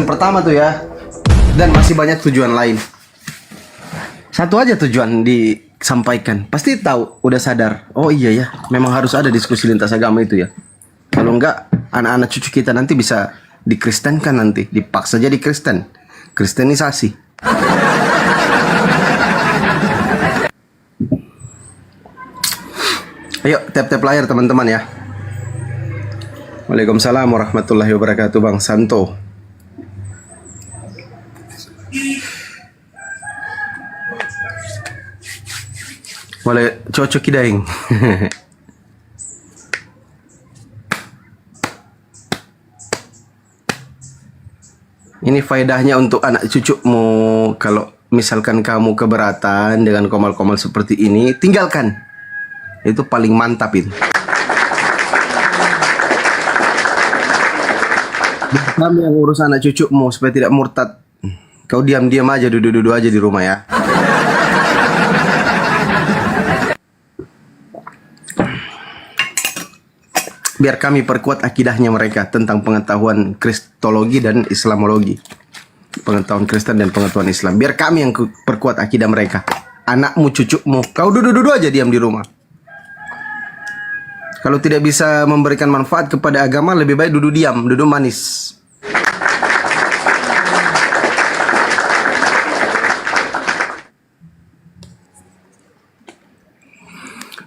tujuan pertama tuh ya. Dan masih banyak tujuan lain. Satu aja tujuan disampaikan. Pasti tahu, udah sadar. Oh iya ya, memang harus ada diskusi lintas agama itu ya. Kalau enggak, anak-anak cucu kita nanti bisa dikristenkan nanti. Dipaksa jadi Kristen. Kristenisasi. Ayo, tap-tap layar teman-teman ya. Waalaikumsalam warahmatullahi wabarakatuh Bang Santo. Boleh cocok kidaing. Ini faedahnya untuk anak cucumu. Kalau misalkan kamu keberatan dengan komal-komal seperti ini, tinggalkan. Itu paling mantap itu. Kami yang urus anak cucumu supaya tidak murtad. Kau diam-diam aja, duduk-duduk aja di rumah ya. Biar kami perkuat akidahnya mereka tentang pengetahuan kristologi dan islamologi. Pengetahuan Kristen dan pengetahuan Islam. Biar kami yang perkuat akidah mereka. Anakmu, cucumu, kau duduk-duduk aja diam di rumah. Kalau tidak bisa memberikan manfaat kepada agama, lebih baik duduk diam, duduk manis.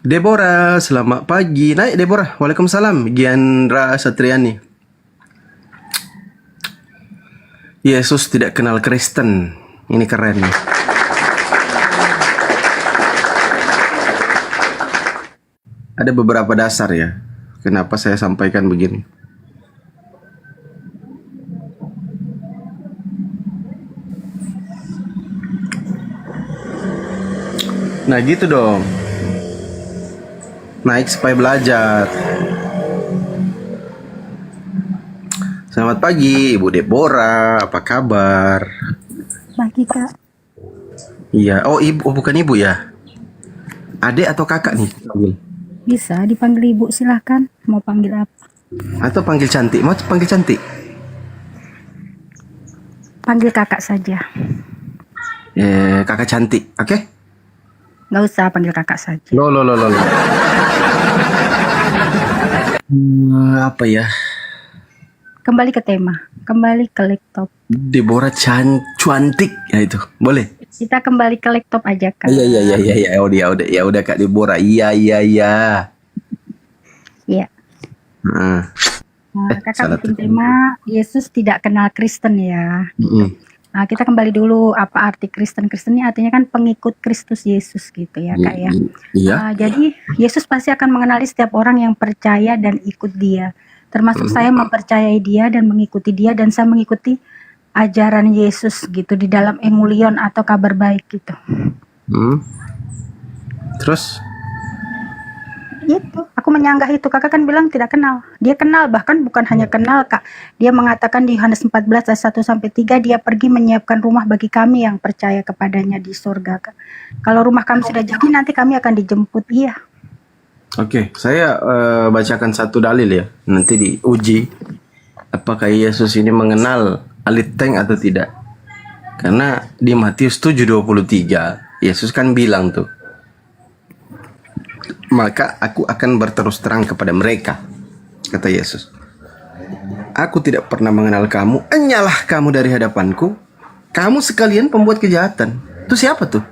Deborah, selamat pagi. Naik Deborah. Waalaikumsalam. Giandra Satriani. Yesus tidak kenal Kristen. Ini keren. Ada beberapa dasar ya. Kenapa saya sampaikan begini. Nah gitu dong. Naik supaya belajar. Selamat pagi Ibu Deborah, apa kabar? Pagi Kak. Iya, oh ibu, oh, bukan ibu ya? Adik atau kakak nih? Bisa dipanggil Ibu, silahkan. Mau panggil apa? Atau panggil cantik? Mau panggil cantik? Panggil kakak saja. Kakak cantik, oke? Okay? Nggak usah panggil kakak saja. Loh. Apa ya? Kembali ke tema. Kembali ke laptop. Deborah cantik ya itu. Boleh? Kita kembali ke laptop aja Kak. Iya. Udah Kak Deborah. Iya. Iya. Nah, Kakak bikin tema Yesus tidak kenal Kristen ya. Nah, kita kembali dulu apa arti Kristen. Kristen ini artinya kan pengikut Kristus Yesus gitu ya Kak ya. Iya. Jadi Yesus pasti akan mengenali setiap orang yang percaya dan ikut dia. Termasuk saya mempercayai dia dan mengikuti dia, dan saya mengikuti ajaran Yesus gitu di dalam Engulion atau kabar baik gitu. Terus? Itu, aku menyanggah itu. Kakak kan bilang tidak kenal. Dia kenal, bahkan bukan hanya kenal Kak. Dia mengatakan di Yohanes 14 ayat 1-3, dia pergi menyiapkan rumah bagi kami yang percaya kepadanya di surga Kak. Kalau rumah kami sudah jadi, nanti kami akan dijemput. Iya. Oke, saya bacakan satu dalil ya. Nanti diuji apakah Yesus ini mengenal Aliteng atau tidak. Karena di Matius 7:23 Yesus kan bilang tuh, maka aku akan berterus terang kepada mereka, kata Yesus. Aku tidak pernah mengenal kamu, enyalah kamu dari hadapanku. Kamu sekalian pembuat kejahatan. Itu siapa tuh?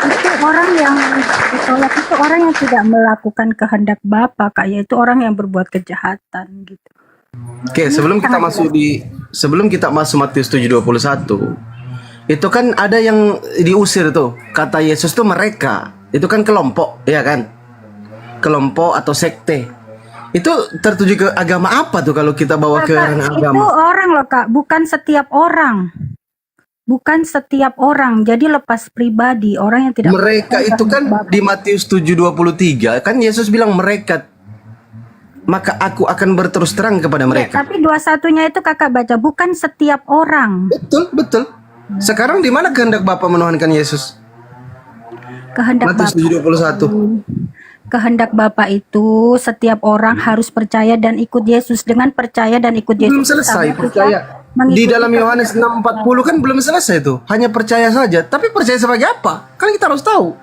Itu orang yang ditolak, itu orang yang tidak melakukan kehendak Bapa Kak, yaitu orang yang berbuat kejahatan gitu. Oke, sebelum kita masuk Matius 7:21, itu kan ada yang diusir tuh. Kata Yesus tuh mereka. Itu kan kelompok, ya kan? Kelompok atau sekte. Itu tertuju ke agama apa tuh kalau kita bawa ke ranah agama? Itu orang loh Kak, bukan setiap orang. Bukan setiap orang. Jadi lepas pribadi, orang yang tidak Mereka itu kan di Matius 7:23 kan Yesus bilang mereka. Maka aku akan berterus terang kepada mereka. Ya, tapi 21-nya itu Kakak baca, bukan setiap orang. Betul. Sekarang di mana kehendak Bapa menuhankan Yesus? Kehendak Matius Bapa. 7:21. kehendak Bapa itu setiap orang harus percaya dan ikut Yesus. Dengan percaya dan ikut Yesus Belum selesai sama kita percaya. Di mengikuti dalam Yohanes kehendak 6:40 kan belum selesai tuh. Hanya percaya saja. Tapi percaya sebagai apa? Kan kita harus tahu.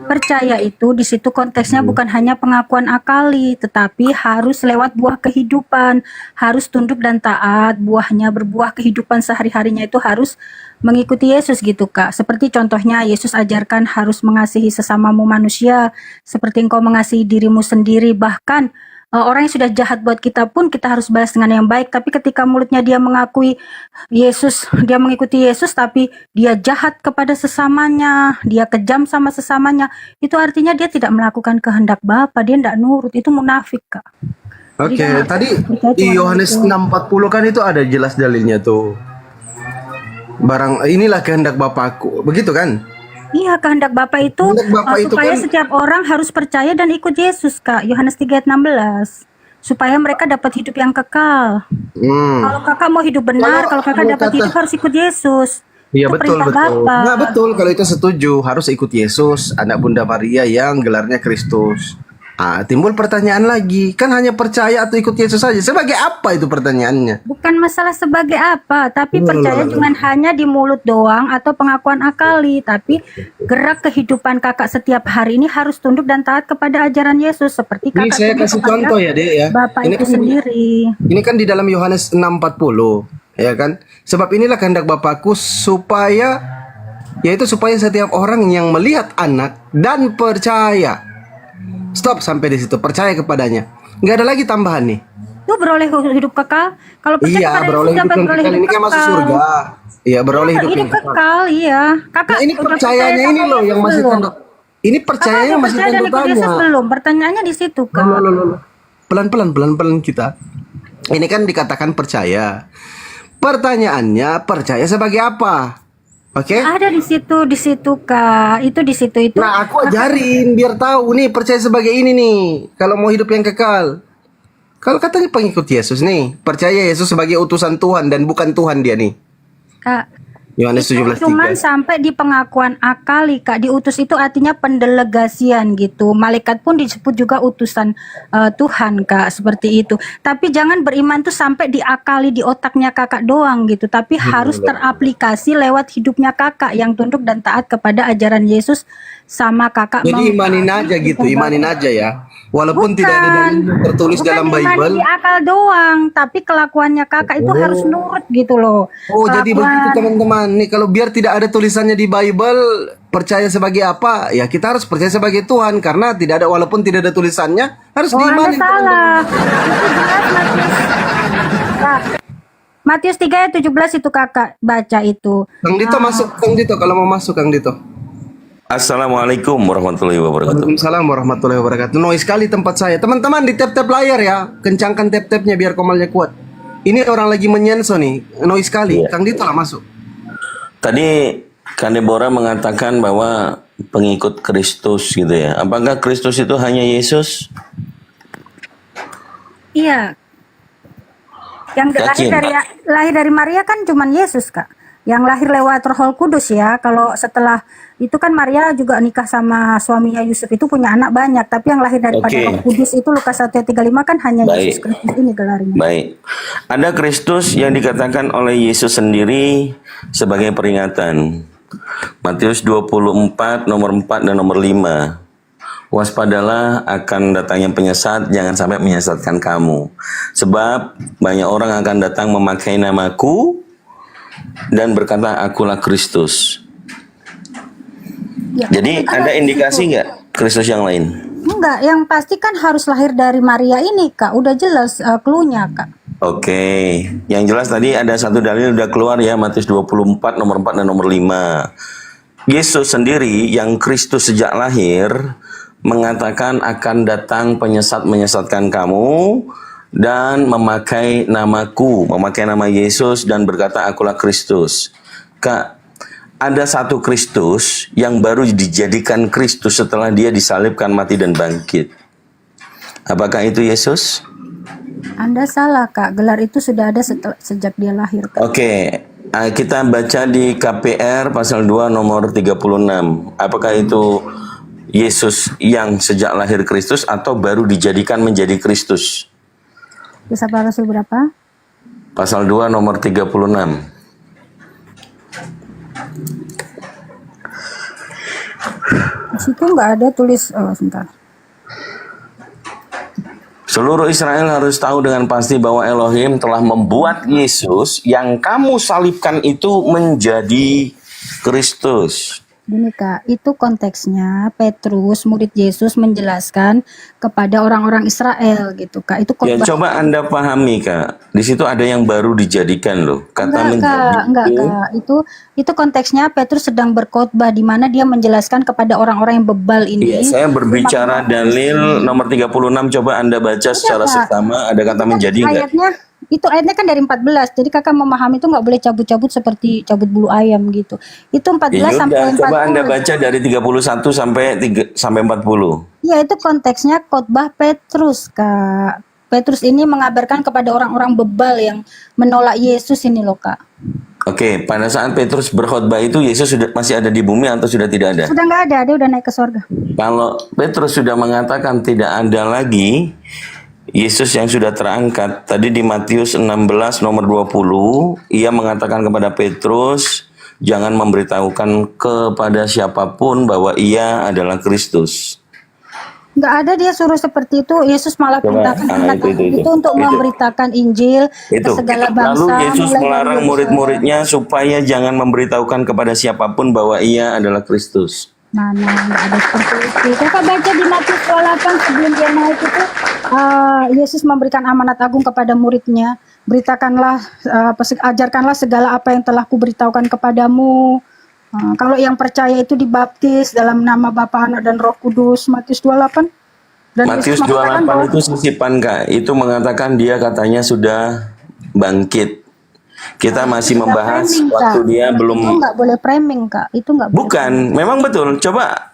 Percaya itu di situ konteksnya bukan hanya pengakuan akali, tetapi harus lewat buah kehidupan, harus tunduk dan taat, buahnya berbuah kehidupan sehari-harinya itu harus mengikuti Yesus gitu Kak. Seperti contohnya Yesus ajarkan harus mengasihi sesamamu manusia, seperti engkau mengasihi dirimu sendiri. Bahkan orang yang sudah jahat buat kita pun kita harus balas dengan yang baik. Tapi ketika mulutnya dia mengakui Yesus, dia mengikuti Yesus, tapi dia jahat kepada sesamanya, dia kejam sama sesamanya, itu artinya dia tidak melakukan kehendak Bapa, dia tidak nurut, itu munafik Kak. Oke, Jadi tadi percaya di cuma Yohanes itu. 6:40 kan itu ada jelas dalilnya tuh. Barang inilah kehendak Bapakku. Begitu kan? Iya, kehendak Bapa itu Kehendak Bapa itu supaya kan setiap orang harus percaya dan ikut Yesus Kak. Yohanes 3 ayat 16. Supaya mereka dapat hidup yang kekal. hmm. Kalau kakak mau hidup benar, kalau kakak kalau dapat kata hidup harus ikut Yesus. Iya Itu betul perintah betul. Bapa. Nah betul kalau itu setuju harus ikut Yesus anak Bunda Maria yang gelarnya Kristus. Timbul pertanyaan lagi, kan hanya percaya atau ikut Yesus saja. Sebagai apa itu pertanyaannya? Bukan masalah sebagai apa, tapi percaya jangan hanya di mulut doang atau pengakuan akali, tapi gerak kehidupan kakak setiap hari ini harus tunduk dan taat kepada ajaran Yesus seperti Ini kakak saya tunduk kasih kepada contoh ya, Dek ya. Bapak Ini itu kan sendiri. ini kan di dalam Yohanes 6:40, ya kan? Sebab inilah kehendak Bapakku supaya supaya setiap orang yang melihat anak dan percaya. Stop sampai di situ, percaya kepadanya. Nggak ada lagi tambahan nih. Itu beroleh hidup kekal. Kalau percaya Iya, kepada beroleh Yesus hidup dapat yang beroleh kekal. hidup Ini kan masuk kekal. surga. Iya, beroleh hidup yang Hidup kekal. kekal, iya. Kakak Nah, ini udah percayanya percaya ini sama loh yang Yesus masih belum? tanda. Ini Kakak percayanya udah masih percaya dan tanda ikut Yesus tanya. belum? Pertanyaannya di situ, Kak. Loh. Pelan-pelan kita. Ini kan dikatakan percaya. Pertanyaannya percaya sebagai apa? Oke? Ada di situ Kak. Itu di situ itu. Nah, aku ajarin biar tahu nih percaya sebagai ini nih. Kalau mau hidup yang kekal. Kalau katanya pengikut Yesus nih, percaya Yesus sebagai utusan Tuhan dan bukan Tuhan dia nih. Kak, Yohanes itu 17:3. cuman sampai di pengakuan akali Kak. Diutus itu artinya pendelegasian gitu. Malaikat pun disebut juga utusan Tuhan Kak, seperti itu. Tapi jangan beriman tuh sampai diakali di otaknya kakak doang gitu. Tapi harus teraplikasi lewat hidupnya kakak yang tunduk dan taat kepada ajaran Yesus sama kakak. Jadi imanin aja gitu, imanin aja ya. Walaupun tidak ada dalil tertulis dalam Bukan Bible. di akal doang, tapi kelakuannya kakak itu harus nurut gitu loh. Oh, jadi begitu Kelakuan. teman-teman. Nih kalau biar tidak ada tulisannya di Bible, percaya sebagai apa? Ya kita harus percaya sebagai Tuhan karena tidak ada walaupun tidak ada tulisannya harus Oh, Anda diimani. salah. Itu jelas Matius. Kak, Matius 3 ayat 17 itu kakak baca itu. Kang Dito masuk, Kang Dito kalau mau masuk Kang Dito. Assalamualaikum warahmatullahi wabarakatuh. Waalaikumsalam warahmatullahi wabarakatuh. Noise sekali tempat saya. Teman-teman di tap-tap layar ya, kencangkan tap-tapnya biar komalnya kuat. Ini orang lagi menyenso nih, noise sekali. Iya. Kang Dito lah masuk. Tadi Kak Deborah mengatakan bahwa pengikut Kristus gitu ya. Apakah Kristus itu hanya Yesus? Iya. Yang Yakin, lahir dari Maria kan cuman Yesus, Kak. Yang lahir lewat Roh Kudus ya. Kalau setelah itu kan Maria juga nikah sama suaminya Yusuf itu punya anak banyak, tapi yang lahir daripada Oke. Roh Kudus itu Lukas 1 ayat 35 kan hanya Baik. Yesus Kristus ini gelarnya. Baik. Ada Kristus yang dikatakan oleh Yesus sendiri sebagai peringatan. Matius 24 nomor 4 dan nomor 5. Waspadalah akan datangnya penyesat, jangan sampai menyesatkan kamu. Sebab banyak orang akan datang memakai namaku dan berkata akulah Kristus. Ya, Jadi ada indikasi nggak Kristus yang lain? enggak, yang pasti kan harus lahir dari Maria ini, Kak. Udah jelas clue-nya, Kak. Oke, yang jelas tadi ada satu dalil udah keluar ya, Matius 24 nomor 4 dan nomor 5. Yesus sendiri yang Kristus sejak lahir mengatakan akan datang penyesat menyesatkan kamu dan memakai namaku, memakai nama Yesus dan berkata akulah Kristus. Kak, ada satu Kristus yang baru dijadikan Kristus setelah dia disalibkan, mati dan bangkit. Apakah itu Yesus? Anda salah, Kak. Gelar itu sudah ada sejak dia lahir, Kak. Oke, kita baca di KPR pasal 2 nomor 36. Apakah itu Yesus yang sejak lahir Kristus atau baru dijadikan menjadi Kristus? Kisah Para Rasul berapa? Pasal 2 nomor 36. Di situ nggak ada tulis, sebentar. Seluruh Israel harus tahu dengan pasti bahwa Elohim telah membuat Yesus yang kamu salibkan itu menjadi Kristus. Gini Kak, itu konteksnya Petrus, murid Yesus menjelaskan kepada orang-orang Israel gitu Kak. Itu Ya khotbah. coba Anda pahami Kak, di situ ada yang baru dijadikan loh. Kata Enggak menjadi Kak. Itu konteksnya Petrus sedang berkhotbah di mana dia menjelaskan kepada orang-orang yang bebal Iya, ini. saya berbicara dalil nomor 36, coba Anda baca secara Kak. seksama, ada kata menjadi enggak? Ayatnya kan dari 14. Jadi Kakak memahami itu nggak boleh cabut-cabut seperti cabut bulu ayam gitu. Itu 14 Ya sampai udah, 40. coba Anda baca dari 31 sampai 40. Ya, itu konteksnya khotbah Petrus, Kak. Petrus ini mengabarkan kepada orang-orang bebal yang menolak Yesus ini loh, Kak. Oke, pada saat Petrus berkhotbah itu Yesus sudah masih ada di bumi atau sudah tidak ada? Sudah nggak ada, dia udah naik ke sorga. Kalau Petrus sudah mengatakan tidak ada lagi Yesus yang sudah terangkat, tadi di Matius 16 nomor 20, ia mengatakan kepada Petrus, jangan memberitahukan kepada siapapun bahwa ia adalah Kristus. Nggak ada dia suruh seperti itu. Yesus malah perintahkan itu untuk memberitakan Injil ke segala bangsa. Lalu Yesus mulai melarang dari murid-muridnya supaya jangan memberitahukan kepada siapapun bahwa ia adalah Kristus. Mana nggak ada seperti itu. Kakak baca di Matius 28 sebelum dia naik itu, Yesus memberikan amanat agung kepada muridnya, beritakanlah, ajarkanlah segala apa yang telah kuberitahukan kepadamu. Kalau yang percaya itu dibaptis dalam nama Bapa, Anak dan Roh Kudus. Matius 28. Dan Matius Yesus mengatakan 28 itu sisipan Kak, itu mengatakan dia katanya sudah bangkit. Kita masih membahas framing, waktu Kak. dia belum. Itu nggak boleh framing Kak. Itu nggak boleh. Bukan, memang betul. Coba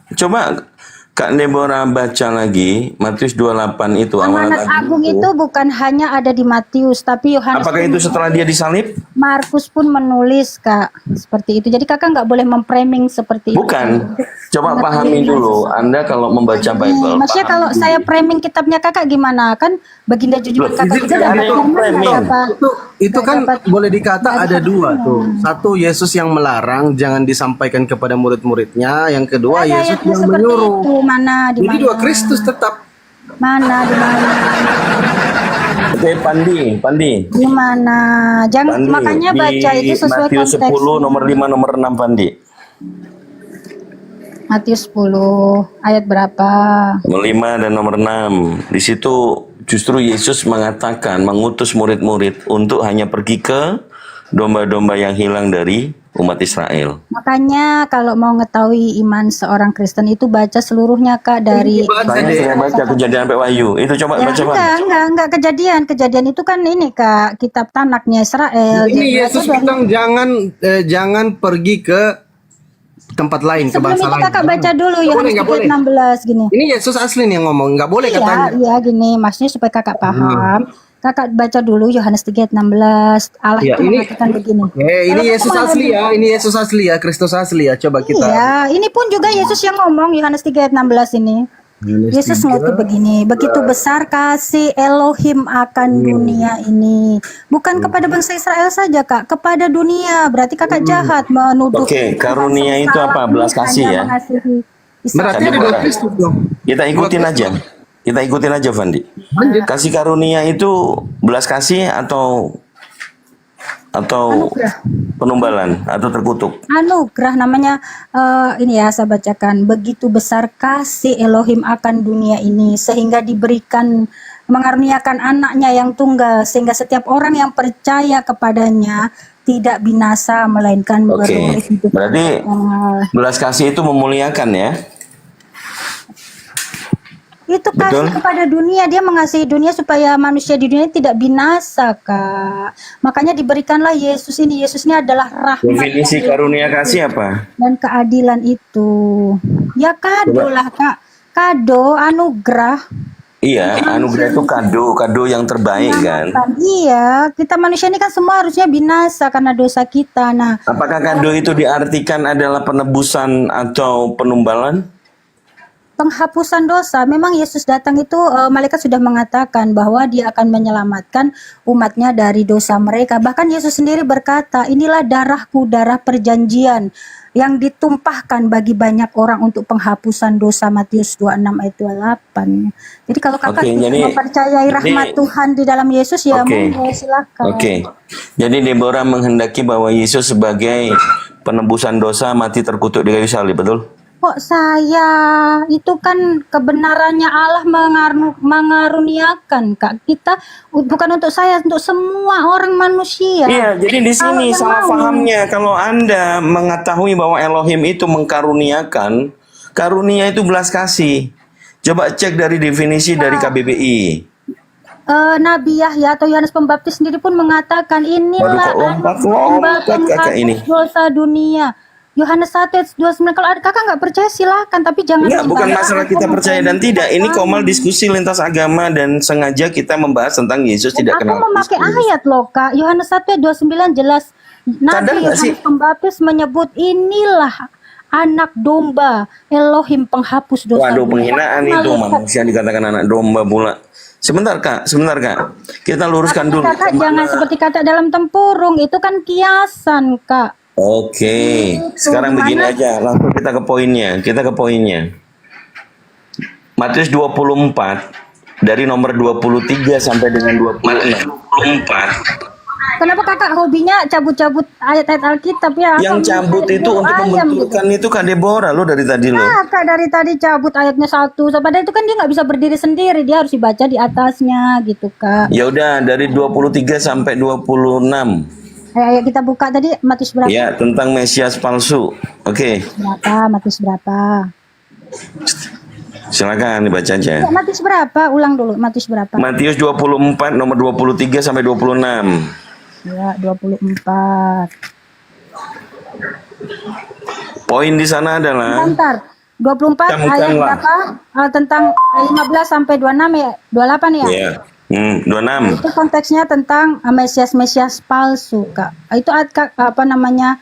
Kak Deborah baca lagi Matius 28 itu Amanat agung itu bukan hanya ada di Matius, tapi Yohanes. Apakah itu setelah dia disalib? Markus pun menulis Kak seperti itu. Jadi Kakak nggak boleh memframing seperti itu. Bukan. Coba pahami dulu. Anda kalau membaca Bible. Maksudnya kalau saya framing kitabnya Kakak gimana? Kan baginda junjungan Kakak juga ada yang framing. Itu kan boleh dikata ada dua tuh. Satu, Yesus yang melarang jangan disampaikan kepada murid-muridnya. Yang kedua, Yesus yang menyuruh. Itu. Mana di Jadi mana? dua Kristus tetap. Mana di mana? Oke, Pandi. Di mana? Jangan Pandi, makanya baca di itu sesuai Matius konteks. 10 nomor 5 nomor 6 Pandi. Matius 10 ayat berapa? Nomor 5 dan nomor 6. Di situ justru Yesus mengatakan mengutus murid-murid untuk hanya pergi ke domba-domba yang hilang dari umat Israel. Makanya kalau mau mengetahui iman seorang Kristen itu baca seluruhnya Kak dari Saya sudah baca Kejadian sampai Wahyu. Itu coba baca Pak. enggak kejadian. Kejadian itu kan ini Kak, kitab tanaknya Israel. Ini Jadi Yesus baca dari- bilang jangan pergi ke tempat lain, ke Sebelum bangsa itu lain. Kakak baca dulu Nggak Yohanes boleh, nggak boleh. 16 gini. Ini Yesus asli nih yang ngomong, nggak boleh katanya. Iya, gini, maksudnya supaya Kakak paham. Kakak baca dulu Yohanes 3 ayat 16. Allah Ya, itu ini- mengatakan begini. Ini Yesus asli ya, ini Yesus asli ya, Kristus asli ya. Coba kita. Iya, ini pun juga Yesus yang ngomong Yohanes 3 ayat 16 ini. Yesus ngutip begini, begitu besar kasih Elohim akan dunia ini. Bukan kepada bangsa Israel saja Kak, kepada dunia. Berarti Kakak jahat menuduh. Oke, karunia itu apa? Belas kasih ya? Berarti ada dua Kristus dong. Kita ikutin aja. Kita ikutin aja, Fandi. Kasih karunia itu belas kasih atau penumbalan atau terkutuk? Anugerah namanya. Ini ya saya bacakan. Begitu besar kasih Elohim akan dunia ini sehingga diberikan mengaruniakan anaknya yang tunggal sehingga setiap orang yang percaya kepadanya tidak binasa melainkan Oke. beroleh hidup. Berarti belas kasih itu memuliakan ya? Itu kasih Betul. kepada dunia, dia mengasihi dunia supaya manusia di dunia tidak binasa Kak. Makanya diberikanlah Yesus ini. Yesus ini adalah rahmat Definisi karunia kasih apa? dan keadilan itu. Ya kado lah Kak. Kado, anugerah. Iya, anugerah itu kado yang terbaik kan? Iya, kita manusia ini kan semua harusnya binasa karena dosa kita. Nah, Apakah kado itu diartikan adalah penebusan atau penumbalan? penghapusan dosa. Memang Yesus datang itu malaikat sudah mengatakan bahwa dia akan menyelamatkan umatnya dari dosa mereka. Bahkan Yesus sendiri berkata, inilah darahku, darah perjanjian yang ditumpahkan bagi banyak orang untuk penghapusan dosa. Matius 26 ayat 28. Jadi kalau kakak Oke, tidak jadi- mempercayai rahmat jadi- Tuhan di dalam Yesus, ya Oke. monggo silakan. Oke. Jadi Deborah menghendaki bahwa Yesus sebagai penebusan dosa mati terkutuk di kayu salib, betul? Kok saya? Itu kan kebenarannya Allah mengaruniakan, Kak. Kita bukan untuk saya, untuk semua orang manusia. Iya, jadi di sini Kalau salah mau. pahamnya. Kalau Anda mengetahui bahwa Elohim itu mengkaruniakan, karunia itu belas kasih. Coba cek dari definisi dari KBBI. Nabi Yahya atau Yohanes Pembaptis sendiri pun mengatakan, inilah Waduh, kok anak domba kakak ini. penghapus dosa dunia. Yohanes 1 ayat 29. Kalau ada kakak nggak percaya silakan, tapi jangan Enggak, bukan dibahas. masalah kita percaya dan tidak. Ini Komal diskusi lintas agama dan sengaja kita membahas tentang Yesus tidak Aku kenal memakai Kristus. ayat loh, Kak. Yohanes 1 ayat 29 jelas. Sadar Nabi nggak sih? Yohanes Pembaptis menyebut, inilah anak domba Elohim penghapus dosa. Waduh, dunia. penghinaan itu manusia dikatakan anak domba pula. Sebentar Kak. Kita luruskan dulu. Kakak jangan seperti kata dalam tempurung, itu kan kiasan, Kak. Oke, sekarang begini aja, langsung kita ke poinnya. Matius 24 dari nomor 23 sampai dengan 26. 24. Kenapa kakak hobinya cabut-cabut ayat-ayat Alkitab ya? Yang Kakak cabut kayak itu bulu untuk ayam gitu. membenturkan itu Kak Deborah lo dari tadi lo. Kakak dari tadi cabut ayatnya satu, padahal itu kan dia nggak bisa berdiri sendiri, dia harus dibaca di atasnya gitu, Kak. Ya udah dari 23 sampai 26. Ayo kita buka tadi Matius berapa? Ya, tentang Mesias palsu. Oke, Matius berapa? silakan dibaca aja. Ya, Matius berapa? Ulang dulu, Matius berapa? Matius 24 nomor 23 sampai 26. Ya, 24. Poin di sana adalah Bentar. 24 ayat Camkanlah. berapa? Tentang 15 sampai 26 ya? 28 ya? ya, 26. Itu konteksnya tentang Mesias palsu, Kak. Itu apa namanya?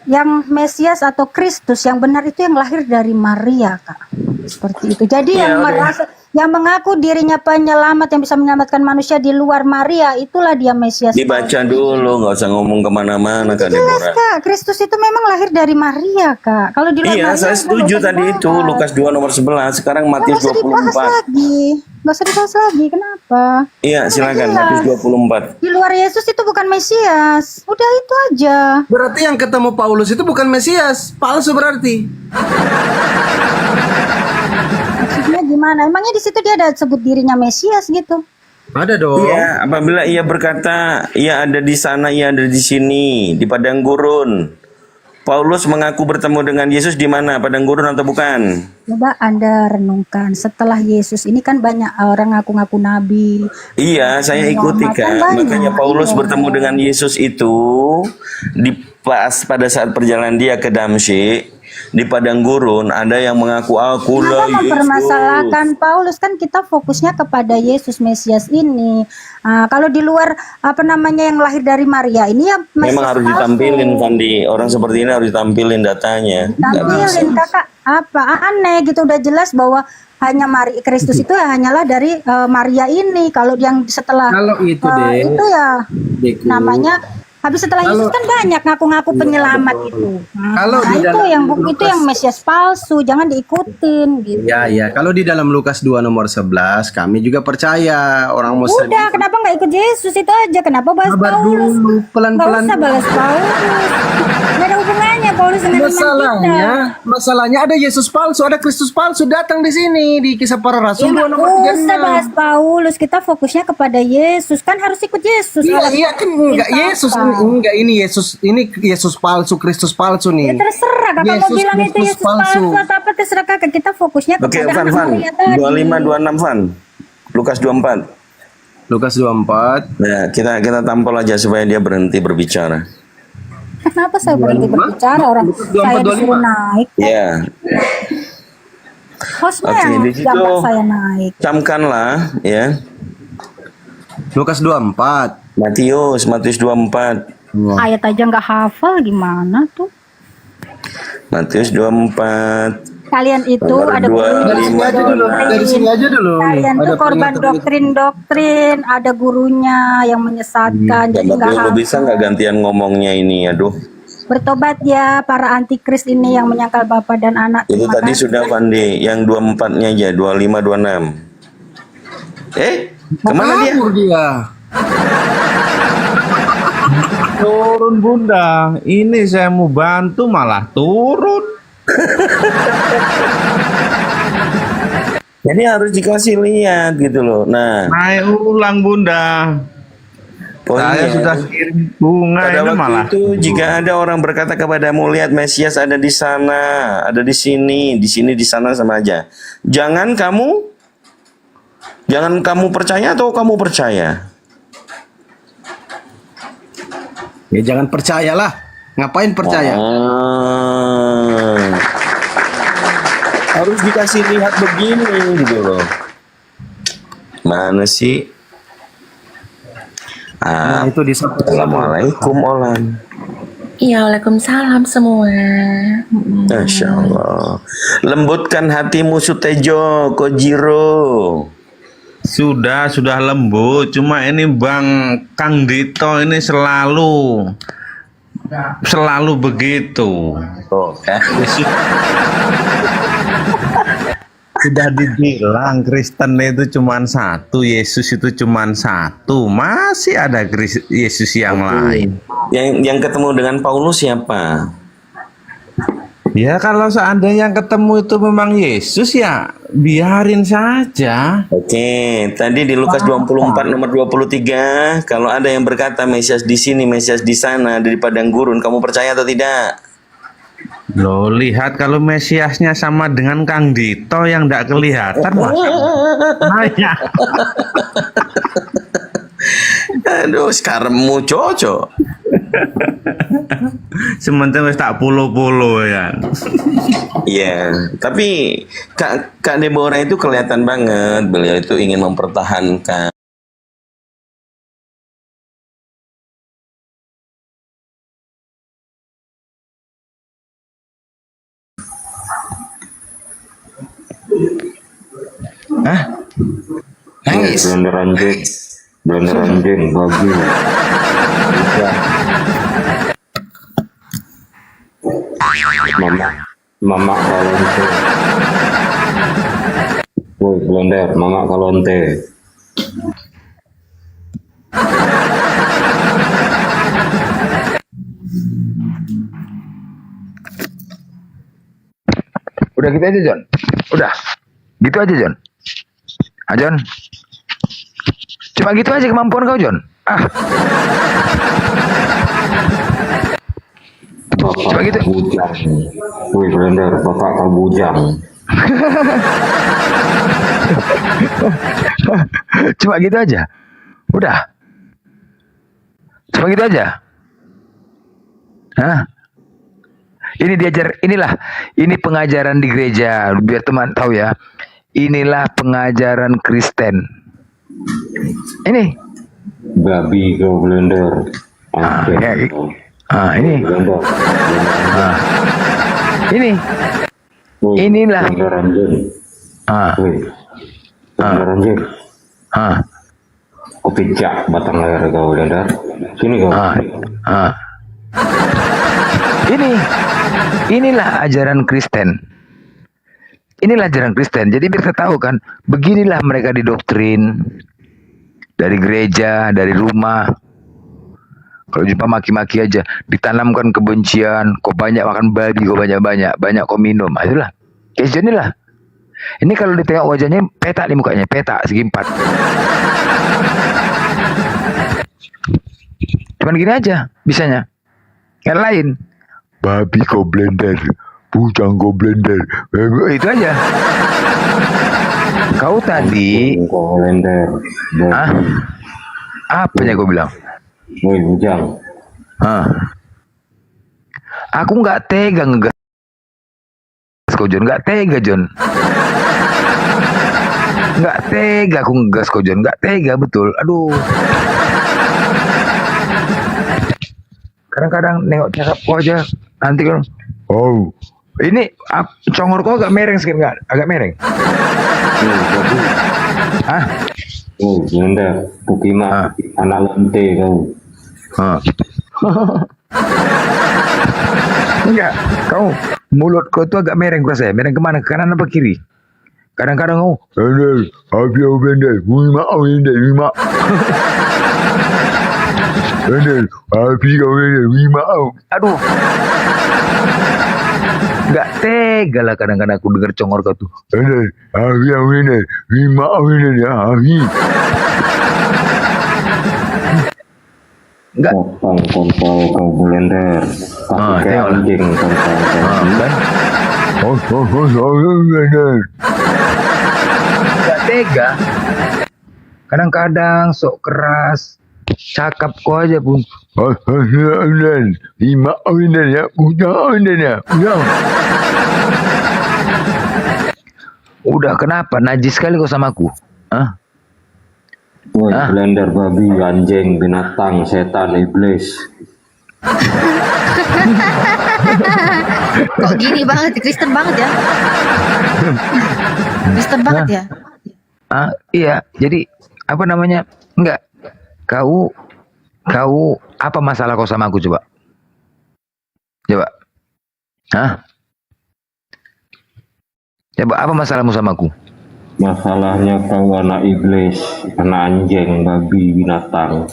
Yang Mesias atau Kristus yang benar itu yang lahir dari Maria, Kak. Seperti itu. Jadi Iya, yang oke. yang mengaku dirinya penyelamat yang bisa menyelamatkan manusia di luar Maria, itulah dia Mesias. Dibaca dulu, nggak usah ngomong kemana-mana Kak Jelas, Deborah. Kak. Kristus itu memang lahir dari Maria, Kak. Kalau di luar Iya, Maria, saya setuju nggak usah tadi itu dibahas. Lukas 2 nomor 11, sekarang Nggak Matius usah dibahas 24. lagi. Nggak usah dibahas lagi. Kenapa? Iya, silakan jelas. Matius 24. Di luar Yesus itu bukan Mesias. Udah itu aja. Berarti yang ketemu Paulus itu bukan Mesias, palsu berarti. Maksudnya gimana? Emangnya di situ dia ada sebut dirinya Mesias gitu? Ada dong. Iya, apabila ia berkata, ia ada di sana, ia ada di sini, di padang gurun. Paulus mengaku bertemu dengan Yesus di mana? Padang gurun atau bukan? Coba Anda renungkan. Setelah Yesus ini kan banyak orang ngaku-ngaku nabi. Iya, saya ikuti Kak. Banyak, Makanya Paulus iya. bertemu dengan Yesus itu pada saat perjalanan dia ke Damsyik di padang gurun. Ada yang mengaku akulah Kenapa Yesus. mempermasalahkan Paulus? Kan kita fokusnya kepada Yesus Mesias ini. Kalau di luar apa namanya yang lahir dari Maria ini ya Mesias Memang harus palsu. ditampilin Fandi. Orang seperti ini harus ditampilin datanya. Nggak bisa. Tampilin kakak apa aneh gitu, udah jelas bahwa hanya Kristus itu ya hanyalah dari Maria ini. Kalau yang setelah Kalau itu deh, itu ya Deku. namanya habis setelah Yesus kan banyak ngaku-ngaku penyelamat itu. Kalau di itu dalam yang itu yang Mesias palsu, jangan diikutin gitu. Ya, ya. Kalau di dalam Lukas 2 nomor 11, kami juga percaya orang Muslim. Udah, kenapa nggak ikut Yesus itu aja? Kenapa bahas Sabar Paulus? dulu, Nggak pelan-pelan. usah bahas Paulus. Nggak ada hubungannya Paulus dengan iman kita. Masalahnya ada Yesus palsu, ada Kristus palsu datang di sini di Kisah Para Rasul 2 Ya, nomor nggak usah 36. bahas Paulus, kita fokusnya kepada Yesus. Kan harus ikut Yesus. Iya, Kalau iya kan enggak kita Yesus apa? enggak ini Yesus palsu, Kristus palsu Ya nih. terserah kakak mau Yesus bilang itu Kristus Yesus palsu atau apa, terserah kakak. Kita fokusnya Oke, kepada Van, anak Van. Maria tadi. 25, 26, Van. Lukas 24. Lukas 24. Nah, kita tampol aja supaya dia berhenti berbicara. Kenapa saya berhenti berbicara orang 24, saya disuruh naik? Ya, Hostnya Oke, yang di situ- gambar saya naik. camkanlah ya. Lukas 24. Matius 24. Ayat aja nggak hafal gimana tuh? Matius 24. kalian itu Nomor ada dua, gurunya Dari sini lima, aja dulu, dari sini aja dulu. Nih, kalian tuh ada korban peringatan. doktrin-doktrin, ada gurunya yang menyesatkan, jadi Sabar nggak dulu, harus. bisa nggak gantian ngomongnya ini? Aduh, Bertobat ya para antikris ini yang menyangkal Bapa dan Anak. itu Terima tadi kasih. sudah Pandi, yang 24-nya aja, 25, 26. Kemana dia? Kabur dia. Turun Bunda, ini saya mau bantu malah turun. Jadi harus dikasih lihat gitu loh. Nah, Naik ulang Bunda. Saya poinnya, sudah kirim bunga pada ini waktu malah. itu jika ada orang berkata kepadamu, lihat Mesias ada di sana, ada di sini, di sana sama aja. Jangan kamu percaya atau kamu percaya? Ya jangan percayalah. Ngapain percaya? Harus dikasih lihat begini gitu loh. Mana sih? Nah, itu di Assalamualaikum Olan. Iya, waalaikumsalam semua. Masya Allah. Lembutkan hatimu Sutejo, Kojiro. Sudah lembut. Cuma ini Bang Kang Dito ini selalu begitu. Oh, Sudah dibilang Kristen itu cuma satu, Yesus itu cuma satu, masih ada Yesus yang lain. Yang ketemu dengan Paulus siapa? Ya kalau seandainya yang ketemu itu memang Yesus ya biarin saja. Oke, tadi di Lukas 24 nomor 23, kalau ada yang berkata Mesias di sini, Mesias di sana, ada di padang gurun, kamu percaya atau tidak? Loh, lihat kalau Mesiasnya sama dengan Kang Dito yang tidak kelihatan, Mas. Banyak. Aduh, sekarangmu cocok. Sementara wis tak polo-polo ya. Iya, tapi Kak Deborah itu kelihatan banget, beliau itu ingin mempertahankan. Nangis. Blender anjing babi. Mama kalonte. Woi blender, mama kalonte. Udah gitu aja John. Udah. Gitu aja John. Ah John. Cuma gitu aja kemampuan kau John. Bapak Coba gitu. bujang. Woi blender, bapak kau bujang. Cuma gitu aja. Udah. Cuma gitu aja. Hah? Ini ini pengajaran di gereja, biar teman tahu ya. Inilah pengajaran Kristen. Ini. Babi kau blender. Anjing. Ini. Blender. Ini. Woi, Inilah. blender anjing. Woi. Blender anjing. Kau pijak batang leher kau blender. Sini kau. Inilah ajaran Kristen. Inilah ajaran Kristen. Jadi biar kita tahu kan, beginilah mereka didoktrin dari gereja, dari rumah. Kalau jumpa maki-maki aja, ditanamkan kebencian. Kau banyak makan babi, kau banyak kau minum. Itulah. Kayak John lah. Ini kalau ditengok wajahnya petak nih mukanya, petak segi 4. Cuman gini aja bisanya. Yang lain, babi kau blender, bujang kau blender, itu aja. Kau tadi, Kau blender. apanya kau bilang? Woi bujang. Aku nggak tega ngegas kau John, nggak tega John. Nggak tega aku ngegas kau John, nggak tega betul. Aduh. Kadang-kadang nengok cakap kau aja nanti kan, Ini congor kau agak mereng sedikit nggak? Agak mereng. Woi, babi. Hah? Woi, blender. Pukima. Anak lonte kau. Hah. Enggak, kau mulut kau tuh agak mereng kurasa ya. Mereng kemana? Ke kanan apa kiri? Kadang-kadang kau, blender, blender, blender. Blender, blender. Aduh. Enggak tega lah kadang-kadang aku dengar congor kau tuh. Blender, blender, ya, enggak. Potong kontol kau blender. Tapi kayak tengoklah. anjing kontol kau. Kan? Blender. Enggak tega. Kadang-kadang sok keras. Cakap kau aja pun. Udah kenapa? Najis sekali kau sama aku. Hah? Woi, blender babi, anjing, binatang, setan, iblis. Kok gini banget, Kristen banget ya? Kristen banget ya? Iya, jadi apa namanya? Enggak. Kau apa masalah kau sama aku coba? Coba. Hah? Coba apa masalahmu sama aku? Masalahnya kau anak iblis, anak anjing, babi, binatang.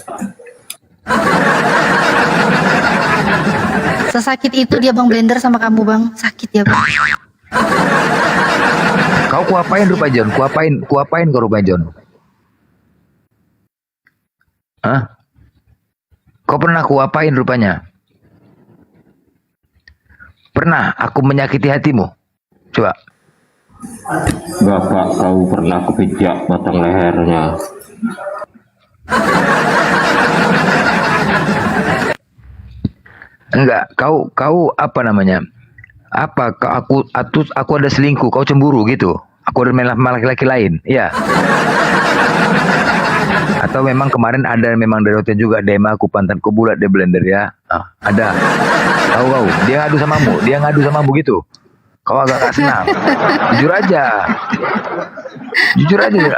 Sesakit itu dia Bang Blender sama kamu Bang. Sakit ya Bang. Kau kuapain rupa John? Kuapain kau rupa John? Hah? Kau pernah kuapain rupanya? Pernah aku menyakiti hatimu? Coba. Bapak, kau pernah kepijak batang lehernya. Enggak, kau apa namanya? Apa aku ada selingkuh, kau cemburu gitu? Aku ada sama laki-laki lain, iya. Atau memang kemarin ada memang dari hotel juga DM aku pantatku bulat deh blender ya. Ada. Tahu kau, dia ngadu samamu gitu. Kau agak gak senang. Jujur aja.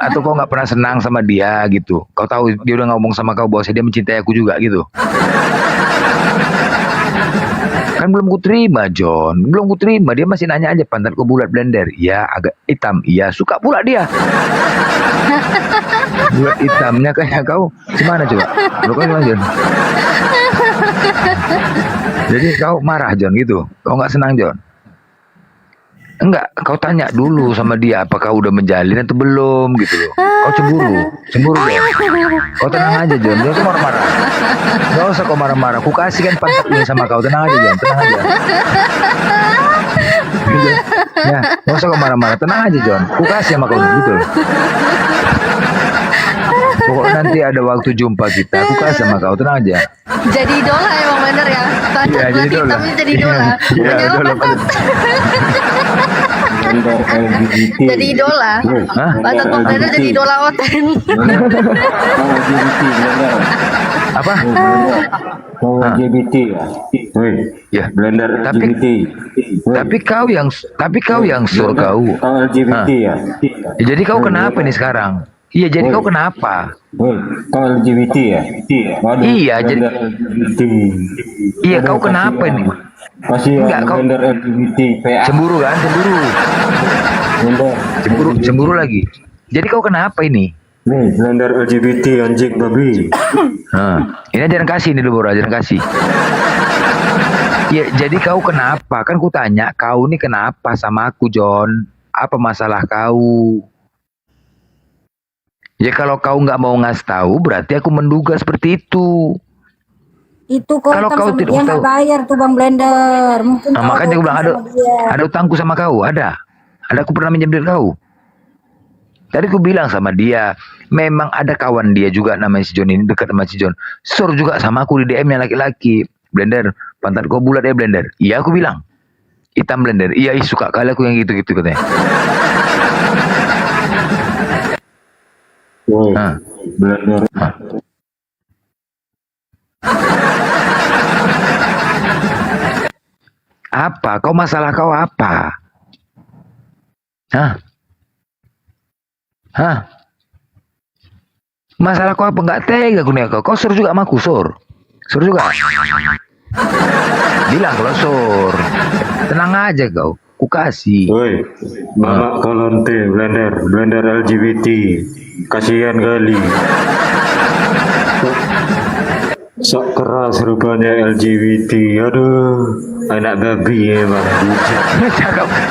Atau kau nggak pernah senang sama dia gitu. Kau tahu dia udah ngomong sama kau bahwa dia mencintai aku juga gitu. Kan belum kuterima John, belum kuterima. Dia masih nanya aja pantatku bulat blender. Iya agak hitam. Iya suka pula dia. Bulat hitamnya kayak kau. Gimana coba? Lu kan gimana John? Jadi kau marah John gitu. Kau nggak senang John? Enggak, kau tanya dulu sama dia apakah udah menjalin atau belum gitu loh. Kau cemburu deh. Kau tenang aja John, jangan kau marah-marah. Gak usah kau marah-marah, aku kasih kan pantat ini sama kau, tenang aja John, tenang aja. Gitu. Ya, gak usah kau marah-marah, tenang aja John, aku kasih sama kau gitu. Pokoknya nanti ada waktu jumpa kita, aku kasih sama kau, tenang aja. Jadi idola emang bener ya. Iya, jadi idola. Jadi idola. Iya, idola. Blender LGBT. Jadi idola. Hah? Pantat Bang Blender jadi idola Oten. Kau LGBT, blender. Apa? Kau LGBT ya? Woi, Ya. blender LGBT. Woi, Tapi kau yang suruh kau. Kau LGBT ya? Ya, jadi kau kenapa nih sekarang? Iya, jadi kau kenapa? Woi, kau LGBT ya? Waduh, Iya, jadi- blender LGBT. Iya, Waduh, kau kenapa kasihan. nih? Kasihan Enggak, kau- blender LGBT, PA. Cemburu kan? Blender. Cemburu lagi. Jadi kau kenapa ini? Nih, blender LGBT anjing babi. Ini ajaran kasih nih dulu, bro, ajaran kasih. Ya, jadi kau kenapa? Kan ku tanya, kau nih kenapa sama aku, John? Apa masalah kau? Ya kalau kau nggak mau ngasih tahu, berarti aku menduga seperti itu. Itu kok Kalau utang kau sama tidak dia tahu. nggak bayar tuh Bang Blender. Mungkin kau Makanya aku bilang utang sama dia. ada utangku sama kau, ada. Aku pernah minjem duit kau. Tadi aku bilang sama dia, memang ada kawan dia juga namanya si John ini dekat sama si John. Suruh juga sama aku di DM-nya laki-laki. Blender, pantat kau bulat ya Blender. Iya aku bilang. Hitam Blender. Iya suka kali aku yang gitu-gitu katanya. Woi, Hah. blender. Apa? Kau masalah kau apa? Hah? Hah? Masalah kau apa? Nggak tega aku nih kau. Kau suruh juga sama aku, Sur. Suruh juga. Bilang kalau Sur. Tenang aja kau. Ku kasih. Woi, Bapak Kolonte, blender LGBT, kasihan kali. Sok keras rupanya LGBT, aduh, anak babi emang.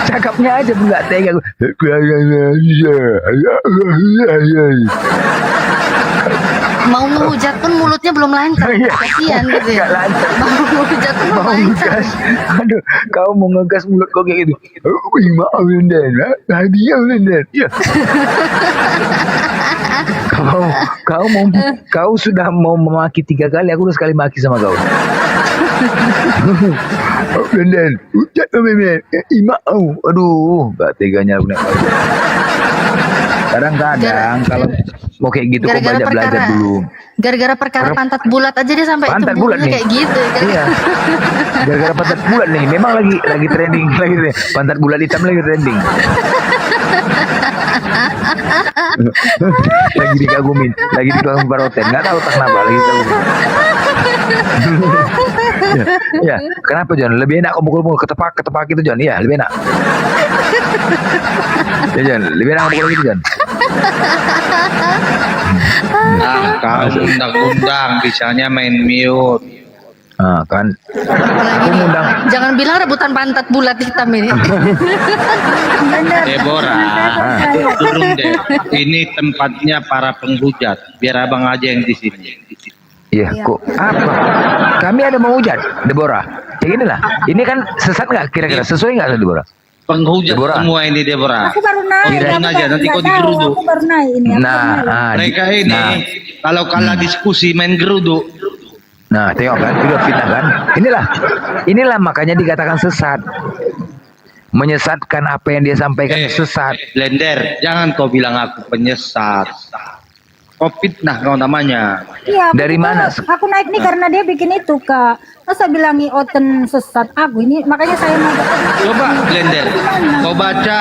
Cakapnya aja pun nggak tega. Mau ngehujat pun mulutnya belum lancar. Kasihan gitu ya. Nggak lancar. Mau ngehujat pun belum Mau lancar. ngegas, aduh, kau mau ngegas mulut kau kayak gitu. Oh, maaf Blender, hadiah Blender. Ya. Kau sudah mau memaki 3 kali, aku udah sekali maki sama kau. Oh, Blender, hujat Blender, maaf. Aduh, gak teganya aku nak. Kadang-kadang kalau mau kayak gitu kau Gara-gara banyak belajar perkara- dulu. Gara-gara perkara pantat bulat aja dia sampai Pantat itu bulat bulunya nih. kayak gitu. Iya. Gara-gara pantat bulat nih, memang lagi trending lagi nih. Pantat bulat hitam lagi trending. Lagi dikagumin Baroten. Nggak tahu tak kenapa lagi dikagumin. Ya, kenapa John? Lebih enak kau mukul-mukul ketepak itu John. Iya, lebih enak. Ya John, lebih enak kau mukul gitu John. Kau undang-undang bisanya main mute. Ah, kan. Apalagi nih, jangan bilang rebutan pantat bulat hitam ini. Deborah, turun deh. Ini tempatnya para penghujat. Biar abang aja yang di sini. Iya, kok apa? Kami ada mau hujat, Deborah. Kayak gini lah. Ini kan sesat nggak kira-kira? Sesuai nggak Deborah? Penghujat Deborah. semua ini Deborah. Aku baru naik. Kirain aku aja, nanti nggak kau tahu, digeruduk. Aku baru naik ini. Mereka ini kalau kalah diskusi main geruduk. Nah, tengok kan, itu udah fitnah kan? Inilah makanya dikatakan sesat. Menyesatkan apa yang dia sampaikan sesat. Blender, jangan kau bilang aku penyesat. Kau fitnah kau namanya. Iya. Dari mana? Aku naik nih karena dia bikin itu Kak. Masa bilangi Oten sesat aku ini, makanya saya mau. Coba Blender, kau baca.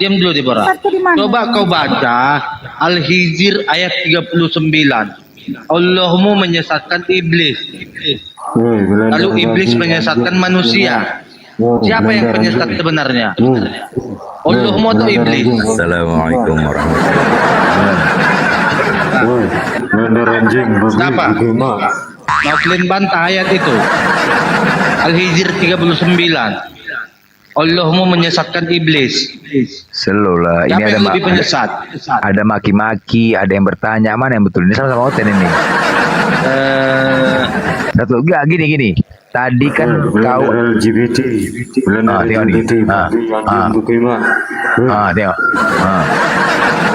Diam dulu Deborah. Sesatku di mana? Coba kau baca Al-Hijr ayat 39. Allahmu menyesatkan iblis. Lalu iblis menyesatkan manusia. Siapa yang penyesat sebenarnya? Allahmu atau iblis? Assalamualaikum warahmatullahi wabarakatuh. Siapa? Mau kalian bantah ayat itu? Al-Hijr 39. Allahmu menyesatkan iblis. Slow lah. Ini Siapa ada yang lebih penyesat? ada maki-maki, ada yang bertanya mana yang betul. Ini sama-sama Oten ini. Satu enggak gini. Tadi kan kau LGBT, tengok nih. Tengok.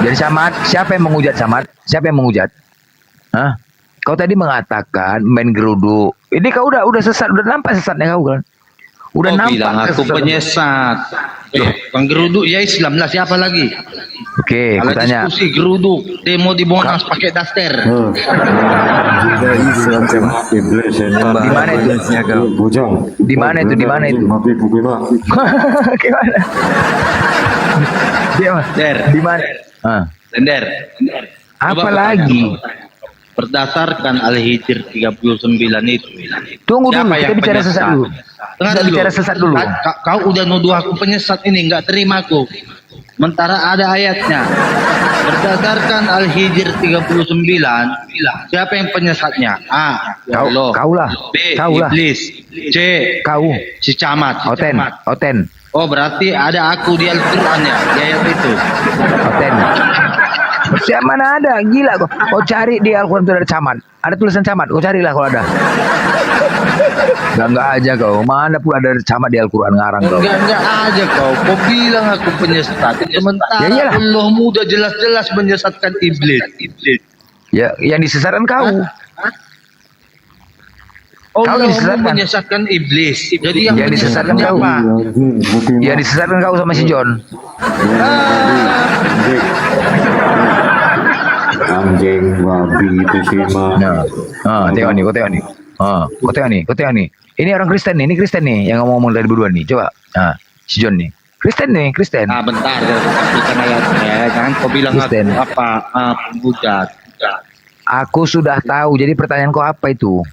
Jadi Samad, siapa yang menghujat Samad? Siapa yang menghujat? Hah? Kau tadi mengatakan main geruduk. Ini kau udah sesat, udah nampak sesatnya kau kan? Udah Kau nampak bilang aku kesesatan. penyesat. Bang geruduk ya Islam lah, siapa lagi? Oke, Kalau aku tanya. diskusi geruduk, demo di Monas pakai daster. Di mana itu? Di mana itu? Di mana itu? Gimana? Der, Di mana? Blender. Apa lagi? Berdasarkan Al-Hijr 39 itu. Tunggu dulu, Siapa kita yang bicara penyesat? sesat dulu. Dengar Kita bicara sesat dulu. Kau udah nuduh aku penyesat ini, nggak terima aku. Sementara ada ayatnya. Berdasarkan Al-Hijr 39, siapa yang penyesatnya? A. Ya Allah. Kaulah. B. Kaulah. Iblis. C. Kau. Si camat. Oten. Oh, berarti ada aku di Al-Quran ya, di ayat itu. Oten. Siapa mana ada? Gila kau. Kau cari di Al-Quran itu ada camat. Ada tulisan camat. Kau carilah kalau ada. Enggak aja kau. Mana pun ada camat di Al-Quran ngarang kau. Enggak aja kau. Kau bilang aku penyesat. Sementara Ya iyalah. Allah mudah jelas-jelas menyesatkan iblis. Ya, yang disesatkan kau. Allah disesatkan. menyesatkan iblis. Jadi Yang yang disesatkan kau. siapa? Yang disesatkan kau sama si John. anjing, babi itu sih mah. Nah, tengok nih, kau tengok nih. Kau tengok nih. Ini orang Kristen nih, yang ngomong dari berdua nih. Coba, si John nih. Kristen. Bentar, tampilkan ayatnya. Jangan kau bilang Kristen. aku apa, penghujat. Aku sudah tahu. Jadi pertanyaan kau apa itu?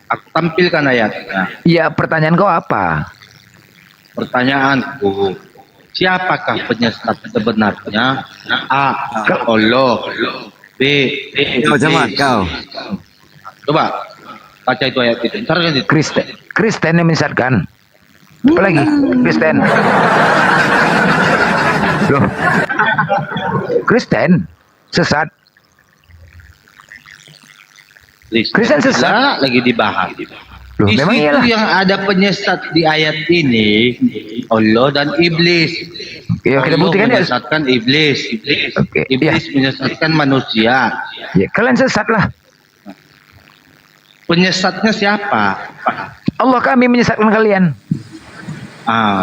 Aku tampilkan ayatnya. Iya, pertanyaan kau apa? Pertanyaanku, siapakah penyesat sebenarnya? A. Allah. B. Kau coba kau. Coba baca itu ayat itu. Ntar kan itu. Kristen yang menyesatkan. Apa lagi? Kristen. Loh. Kristen sesat. Kristen sesat. Lah, lagi dibahas. Loh, Di memang situ iyalah. yang ada penyesat di ayat ini, Allah dan iblis. Ya, kita Allah buktikan ya. menyesatkan iblis. Oke, Iblis menyesatkan manusia. Ya, kalian sesat lah. Penyesatnya siapa? Allah kami menyesatkan kalian.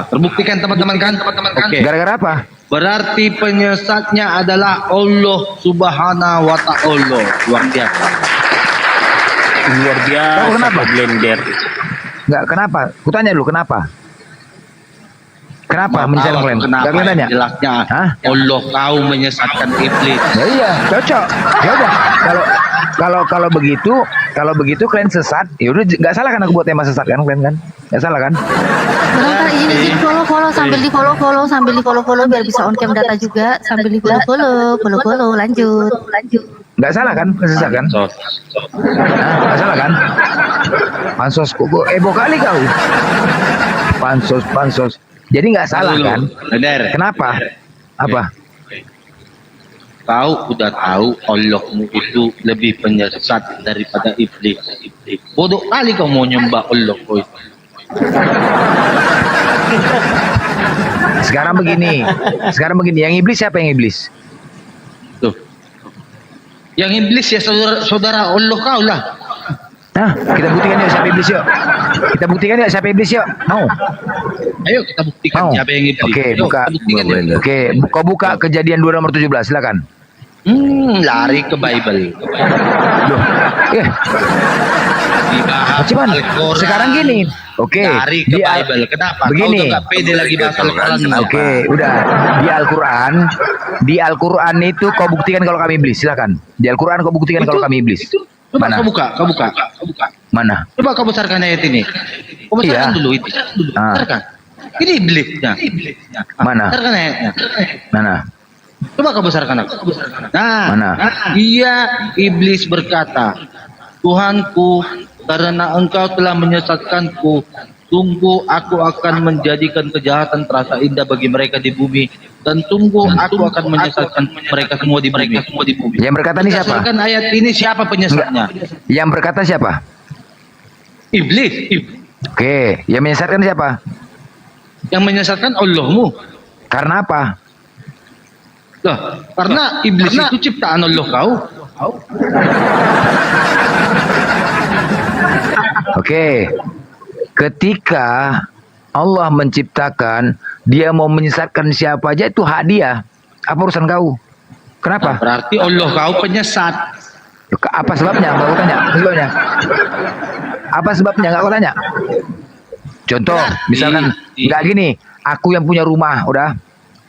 Terbuktikan teman-teman kan? Oke. Gara-gara apa? Berarti penyesatnya adalah Allah Subhanahu wa Ta'ala. Luar biasa. Luar biasa. Tahu kenapa? Blender. Enggak, kenapa? Kutanya dulu, kenapa? Kenapa menyesatkan kalian? Kenapa? Enggak kalian tanya? Jelasnya Hah? Allah kau menyesatkan iblis. Ya iya, cocok. Ya udah, kalau begitu kalian sesat, ya udah nggak salah kan aku buat tema sesat kan kalian kan? Nggak salah kan? Bentar, izin follow sambil di follow biar bisa on cam data juga, sambil di follow lanjut. Nggak salah kan? Sesat kan? Nggak salah kan? Pansos kok kali kau. Pansos. Jadi nggak salah kan? Bener. Kenapa? Apa? Kau udah tahu Allahmu itu lebih penyesat daripada iblis. Bodoh kali kau mau nyembah Allah kau itu. Sekarang begini, yang iblis siapa yang iblis? Tuh. Yang iblis ya saudara Allah kau lah. Nah, kita buktikan yuk siapa iblis yuk. Mau? Ayo kita buktikan Mau? siapa yang iblis. Oke, Ayo, buka. kita buktikan yuk. Oke, kau buka Kejadian 2 nomor 17, silakan. Lari ke Bible. Loh, Dibahas cuman Al-Quran. sekarang gini. Oke, Lari ke Bible. Kenapa? Begini. Kau tuh gak pede lagi bahas Al-Quran. Oke, udah. Di Al-Quran itu kau buktikan kalau kami iblis, silakan. Di Al-Quran kau buktikan kalau kami iblis. Coba Mana? kau buka. Mana? Coba kau besarkan ayat ini. Kau besarkan Iya. dulu itu. Besarkan. Ini iblisnya. Mana? Besarkan ayatnya. Mana? Coba kau besarkan aku. Mana? Dia iblis berkata, Tuhanku, karena engkau telah menyesatkanku, tunggu aku akan menjadikan kejahatan terasa indah bagi mereka di bumi, dan tunggu aku akan menyesatkan mereka semua di bumi. Yang berkata ini siapa? Berdasarkan ayat ini siapa penyesatnya? Yang berkata siapa? Iblis. Oke, yang menyesatkan siapa? Yang menyesatkan Allahmu. Karena apa? Lah, karena iblis itu ciptaan Allah kau. Oke. Ketika Allah menciptakan, dia mau menyesatkan siapa aja itu hak dia. Apa urusan kau? Kenapa? Berarti Allah kau penyesat. Apa sebabnya? Enggak kau tanya. Apa sebabnya? Enggak kau tanya. Contoh, misalkan enggak gini, aku yang punya rumah, udah.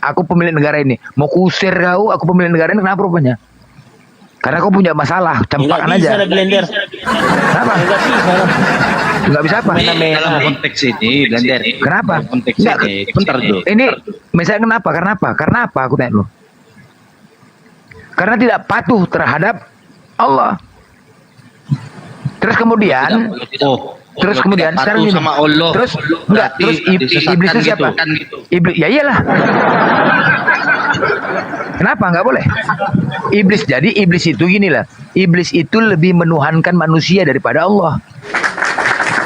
Aku pemilik negara ini. Mau kusir kau, aku pemilik negara ini, kenapa rupanya? Karena kau punya masalah, campakan aja. Blender. Kenapa? Enggak bisa apa? Dalam konteks ini, Blender. Kenapa? Dalam konteks Enggak, ini, bentar dulu. Ini misalnya kenapa? Karena apa? Aku tanya dulu. Karena tidak patuh terhadap Allah. Terus kemudian, sekarang gini. sama Allah. Terus enggak, terus iblis itu siapa? Iblis, ya iyalah. Kenapa enggak boleh? Iblis itu gini lah. Iblis itu lebih menuhankan manusia daripada Allah.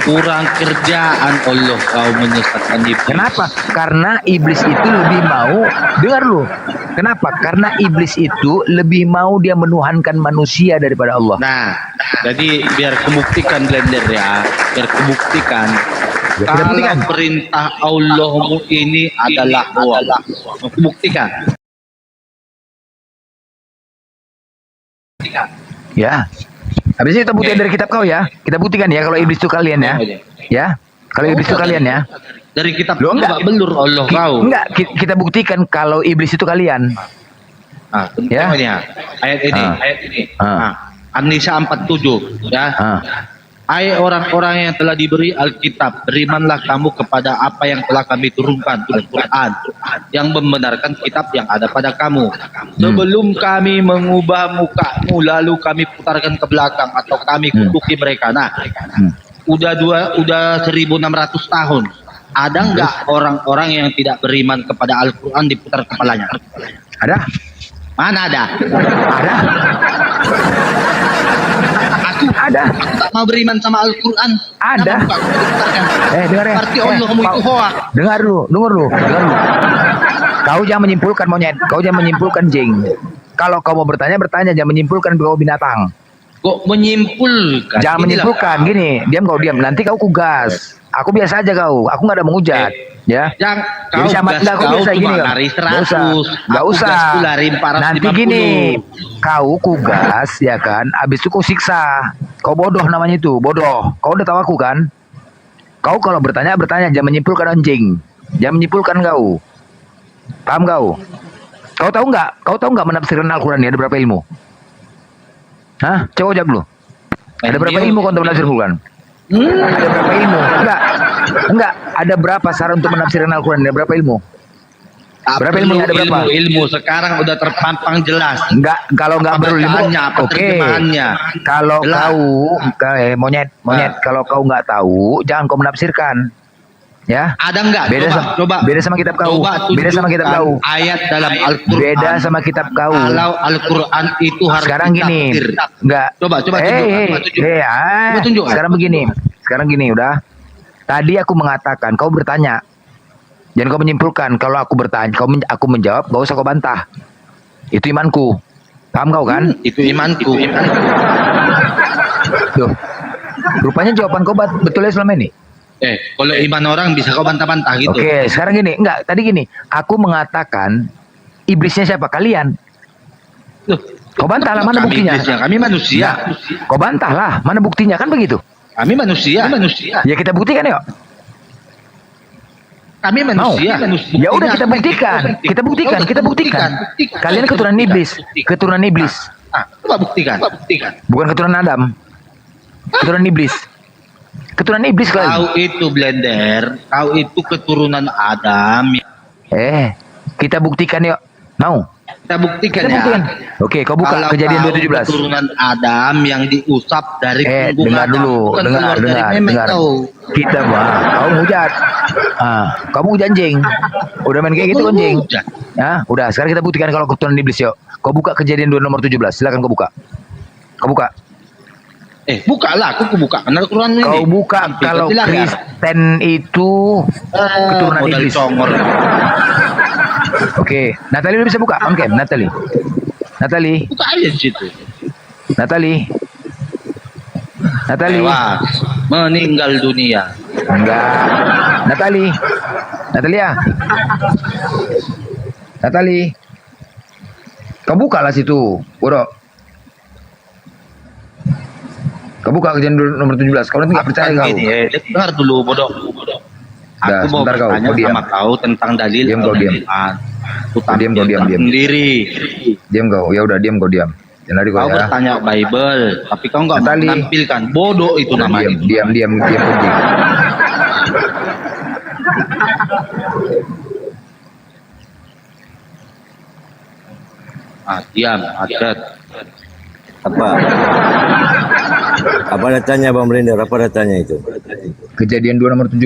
Kurang kerjaan Allah kau menyesatkan iblis. Kenapa? Karena iblis itu lebih mau, dengar lu. Kenapa? Karena iblis itu lebih mau dia menuhankan manusia daripada Allah. Nah, jadi biar kebuktikan Blender ya, biar kebuktikan. Ya, kita Kalau buktikan. perintah Allahmu ini adalah Allah. Kebuktikan. Ya. Habis itu kita buktikan dari kitab kau ya. Kita buktikan ya kalau iblis itu kalian ya. Ya. Kalau iblis itu kalian ya. Dari kitab Loh, enggak. belur Allah kau. Enggak, kita buktikan kalau iblis itu kalian. Ya. Ya. Ayat ini. An-Nisa 47 ya. Hai orang-orang yang telah diberi Alkitab, berimanlah kamu kepada apa yang telah kami turunkan, Al-Quran, yang membenarkan kitab yang ada pada kamu. Sebelum kami mengubah mukamu, lalu kami putarkan ke belakang atau kami kutuki mereka. Nah, udah 1.600 tahun. Ada nggak orang-orang yang tidak beriman kepada Al-Quran diputar kepalanya? Ada? Mana ada? Ada. Aku tak mau beriman sama Al-Quran. Ada. Dengar ya. Berarti Allah kamu itu hoak. Dengar dulu. Kau jangan menyimpulkan monyet. Kau jangan menyimpulkan jing. Kalau kau mau bertanya, jangan menyimpulkan kau binatang. Kok menyimpulkan? Jangan menyimpulkan. Gini, diam. Nanti kau kugas. Aku biasa aja kau. Aku nggak ada menghujat. Ya. Yang Jadi sama kau biasa gini. Gak usah. Nanti gini. Kau kugas ya kan. Abis itu kau siksa. Kau bodoh namanya itu. Bodoh. Kau udah tahu aku kan. Kau kalau bertanya. Jangan menyimpulkan anjing. Jangan menyimpulkan kau. Paham kau? Kau tahu nggak menafsirkan Al-Quran ini ada berapa ilmu? Hah? Coba jawab dulu. Ada berapa ilmu kau untuk menafsirkan Al-Quran? Ada berapa ilmu? Enggak. Ada berapa saran untuk menafsirkan Al-Quran? Ada berapa ilmu? Berapa ilmunya? Ada berapa? Ilmu sekarang udah terpampang jelas. Enggak, kalau enggak berilmu. Oke. Kalau kau monyet, kalau kau enggak tahu, jangan kau menafsirkan. Ya. Ada enggak? Beda sama kitab kau. Beda sama kitab kau. Ayat dalam Al-Quran. Beda sama kitab kau. Kalau Al-Quran itu harus sekarang gini. Enggak. Coba tunjuk. Sekarang gini udah. Tadi aku mengatakan, kau bertanya. Jangan kau menyimpulkan. Kalau aku bertanya, aku menjawab, gak usah kau bantah. Itu imanku. Paham kau kan? Itu imanku. Tuh. Rupanya jawaban kau betul ya selama ini. Kalau iman orang bisa kau bantah-bantah gitu. Oke, sekarang gini. Enggak, tadi gini. Aku mengatakan, iblisnya siapa? Kalian. Loh, kau bantahlah, mana buktinya? Kami manusia. Kau bantahlah, mana buktinya? Kan begitu. Kami manusia. Ya kita buktikan yuk. Kami manusia. Ya udah kita buktikan. Kita buktikan. Kalian keturunan iblis. Coba buktikan. Bukan keturunan Adam. Keturunan iblis. Keturunan iblis kalian. Kau itu blender. Kau itu keturunan Adam. Kita buktikan yuk. Mau? Kita buktikan ya. Oke, kau buka kalau Kejadian 2:17. Keturunan Adam yang diusap dari punggung dengar Adam. dulu, Bukan dengar. Kita kau hujat. Kamu janjing. Udah main kayak gitu anjing. Udah, sekarang kita buktikan kalau keturunan iblis yuk. Kau buka Kejadian 2 nomor 17. Silakan kau buka. Kau buka. Bukalah, aku buka. Karena keturunan ini. Kau buka kalau Kristen itu keturunan iblis. Oke, Natalie udah bisa buka on cam, Natalie. Buka aja di situ. Natalie. Tewas, meninggal dunia. Enggak. Natalia. Kau buka lah situ, bodoh. Kau buka Kejadian nomor 17. Kau nanti nggak percaya kau. Dengar dulu, bodoh. Aku mau bertanya sama kau tentang dalil. Diam kau. Diam sendiri. Diam kau. Ya udah diam kau. Jangan lari kau ya. Kau bertanya Bible, tapi kau nggak menampilkan. Bodoh itu namanya. Diam. Diam, adat. Apa datanya Bang Blender? Apa datanya itu? Kejadian 2 nomor 17.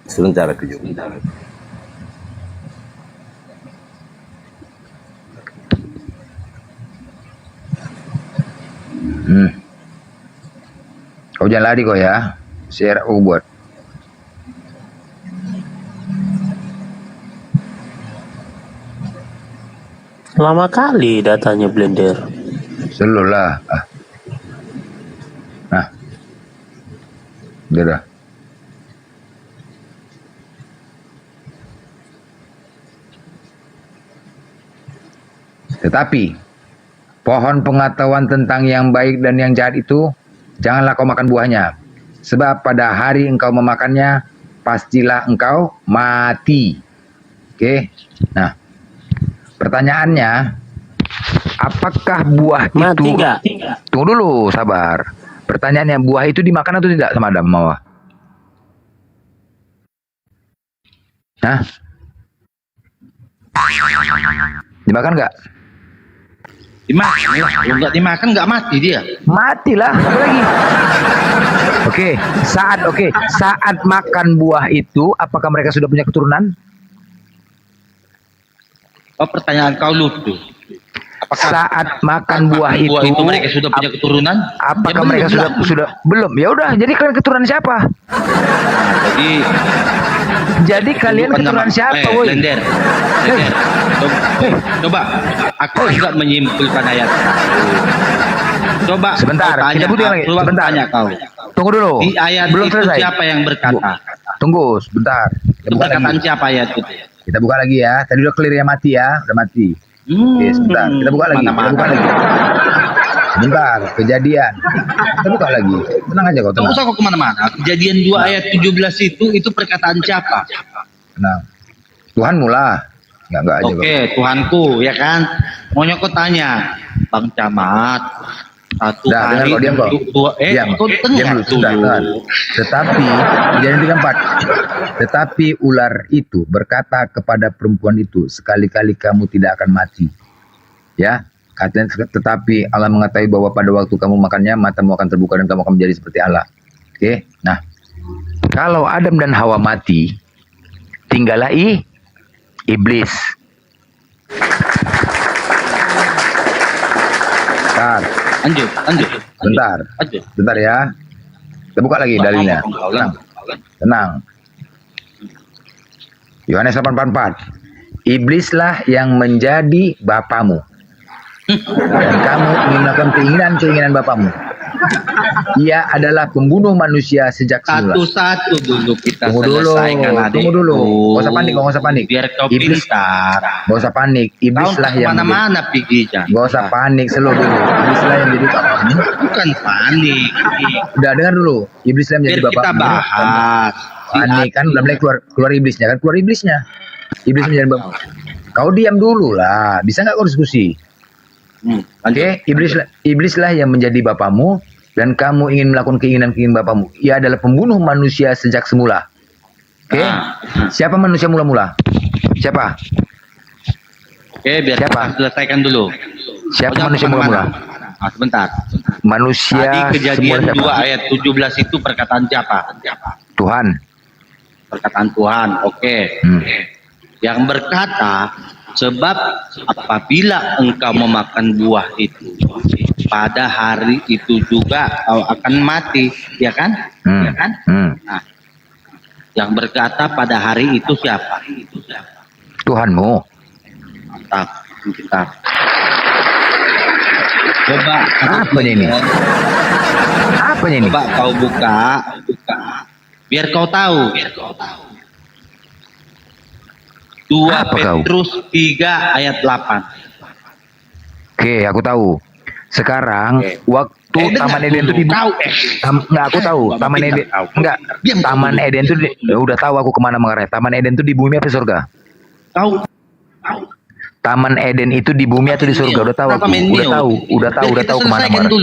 Sebentar kejadian. Kau jangan lari kau ya. Share aku buat. Lama kali datanya Blender. Selalu lah. Udah. Tetapi pohon pengetahuan tentang yang baik dan yang jahat itu, janganlah kau makan buahnya. Sebab pada hari engkau memakannya, pastilah engkau mati. Oke. Nah, pertanyaannya, apakah buah Mati itu... nggak? Tunggu dulu, sabar. Pertanyaannya, buah itu dimakan atau tidak sama Adam Hawa? Hah? Dimakan nggak? Dimakan lah. Kalau nggak dimakan nggak mati dia. Matilah, apa lagi? Saat makan buah itu, apakah mereka sudah punya keturunan? Oh, pertanyaan kau lucu. Apakah Saat makan buah itu, mereka sudah punya keturunan? apakah Ya, mereka belum sudah belum? Ya udah, jadi kalian keturunan siapa? Jadi kalian bukan keturunan nama- siapa, woi? Blender. Coba, aku nggak menyimpulkan ayat. Coba. Sebentar, kau tanya, kita buktikan lagi. aku Sebentar. Tanya kau. Tunggu dulu. Di ayat Belum itu selesai. siapa yang berkata? Tunggu, sebentar. Kita Itu buka perkataan lagi. siapa ayat itu? Kita buka lagi ya. Tadi udah clear ya, mati ya, udah mati. Oke, sebentar. Kita buka lagi. Kita buka lagi. Sebentar, kejadian. Kita buka lagi. Tenang aja kau, Kau tenang. usah kau kemana-mana. Kejadian 2 ayat 17 itu perkataan siapa? Tenang. Tuhan mula. Enggak aja kau. Oke, Tuhanku, ya kan? Maunya kau tanya, Bang Camat, satu Dah, dengar hari kau, diam kau. Diam. kau Diam dengar dulu, sebentar, sebentar. Tetapi, kejadian 34. Tetapi ular itu berkata kepada perempuan itu, sekali-kali kamu tidak akan mati. Ya, katanya, tetapi Allah mengetahui bahwa pada waktu kamu makannya, matamu akan terbuka dan kamu akan menjadi seperti Allah. Oke, nah, kalau Adam dan Hawa mati, tinggallah iblis. Bentar, Lanjut. bentar, bentar ya. Kita buka lagi dalilnya. Tenang. Yohanes 8:44. Iblislah yang menjadi bapamu. Dan kamu ingin melakukan keinginan bapamu. Ia adalah pembunuh manusia sejak semula. Satu-satu dulu kita Tunggu dulu, selesaikan adikku. tunggu dulu. Gak usah panik, gak usah panik. Biar kau Iblis, pintar. gak usah panik. Kau Iblislah yang kemana-mana piginya. Gak usah panik, slow dulu. Iblislah yang jadi bapamu. Bukan panik. Udah dengar dulu. Iblislah yang Biar menjadi kita bapamu. bahas. Panik kan udah mulai keluar iblisnya kan, keluar iblisnya. Iblis menjadi bapamu. Kau diam dulu lah. Bisa nggak kau diskusi? Oke, iblislah yang menjadi bapamu dan kamu ingin melakukan keinginan bapamu. Ia adalah pembunuh manusia sejak semula. Oke, siapa manusia mula-mula? Siapa? Oke, biar kita selesaikan dulu. Siapa Jangan manusia kemana-mana. mula-mula? Nah, sebentar. Manusia Tadi kejadian semula 2 siapa? ayat 17 itu perkataan siapa? Tuhan. Perkataan Tuhan. Oke. Yang berkata, sebab apabila engkau memakan buah itu, pada hari itu juga kau akan mati, ya kan? Ya kan? Nah, yang berkata pada hari itu siapa? Tuhanmu. Mantap. Kita coba Apanya ini? Apanya ini? coba kau buka, biar kau tahu. 2 Apa kau? Petrus 3 ayat 8. Oke, aku tahu. Sekarang waktu Taman Eden itu enggak, aku tahu. Taman Eden enggak. Taman Eden itu udah tahu aku kemana mengarah. Taman Eden itu di bumi apa surga? Tahu. Taman Eden itu di bumi atau di surga? Udah tahu aku. Udah tahu kemana mengarah.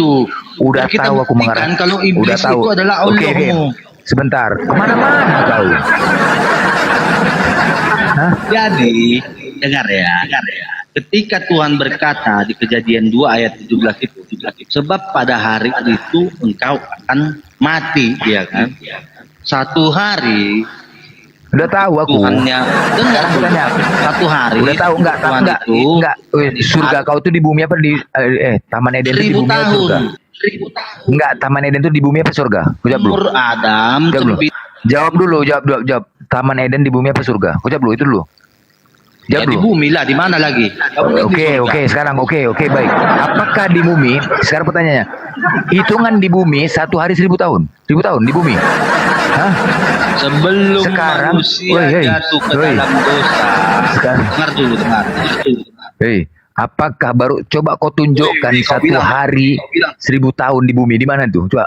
Udah tahu aku mengarah. Kalau iblis Udah tahu. itu adalah Oke. Allahmu. Sebentar. Kemana-mana kau? Hah? Jadi, dengar ya. Ketika Tuhan berkata di Kejadian 2 ayat 17 itu, sebab pada hari itu engkau akan mati, ya kan? Satu hari Udah tahu aku. Tuhannya dengar tanya. satu hari. Udah tahu enggak? Tuhan itu Enggak. Surga kau tuh di bumi apa di Taman Eden itu di 1000 bumi apa surga? tahun. Enggak, Taman Eden itu di bumi apa surga? Jawab dulu. Umur Adam Jawab dulu. Jawab. Taman Eden di bumi apa surga? Jawab dulu itu dulu. Ya, di bumi lah, di mana lagi? Oke, sekarang oke, baik. Apakah di bumi? Sekarang pertanyaannya, hitungan di bumi 1 hari 1000 tahun, 1000 tahun di bumi. Hah? Sebelum Sekarang, manusia jatuh ke dalam dosa. Dengar dulu. Apakah baru coba kau tunjukkan satu hari 1000 tahun di bumi di mana tuh? Coba.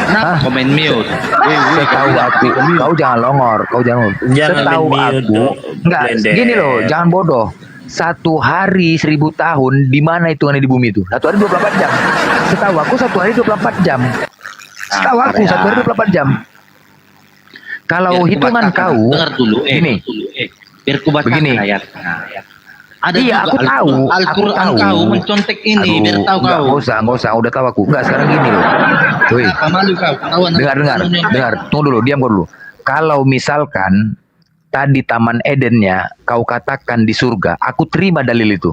Kenapa komen mute? Setahu aku, kau jangan longor, kau jangan. Jangan Setahu main mute aku, dong, enggak. Blender. Gini loh, jangan bodoh. Satu hari 1000 tahun di mana hitungannya di bumi itu? Satu hari 24 jam. Setahu aku satu hari 24 jam. Setahu aku satu hari 24 jam. Kalau Biar hitungan kubacakan. kau, Dengar dulu, gini. Biar ku bacakan Begini. ayatnya. Ada Iya, juga aku tahu. Al-Quran Aku tahu. kau mencontek ini, biar tahu enggak, kau. nggak usah, udah tahu aku. Enggak, sekarang gini loh. Woi, Kenapa malu kau? Ketahuan dengar. Tunggu dulu, diam kau dulu. Kalau misalkan tadi Taman Edennya kau katakan di surga, aku terima dalil itu.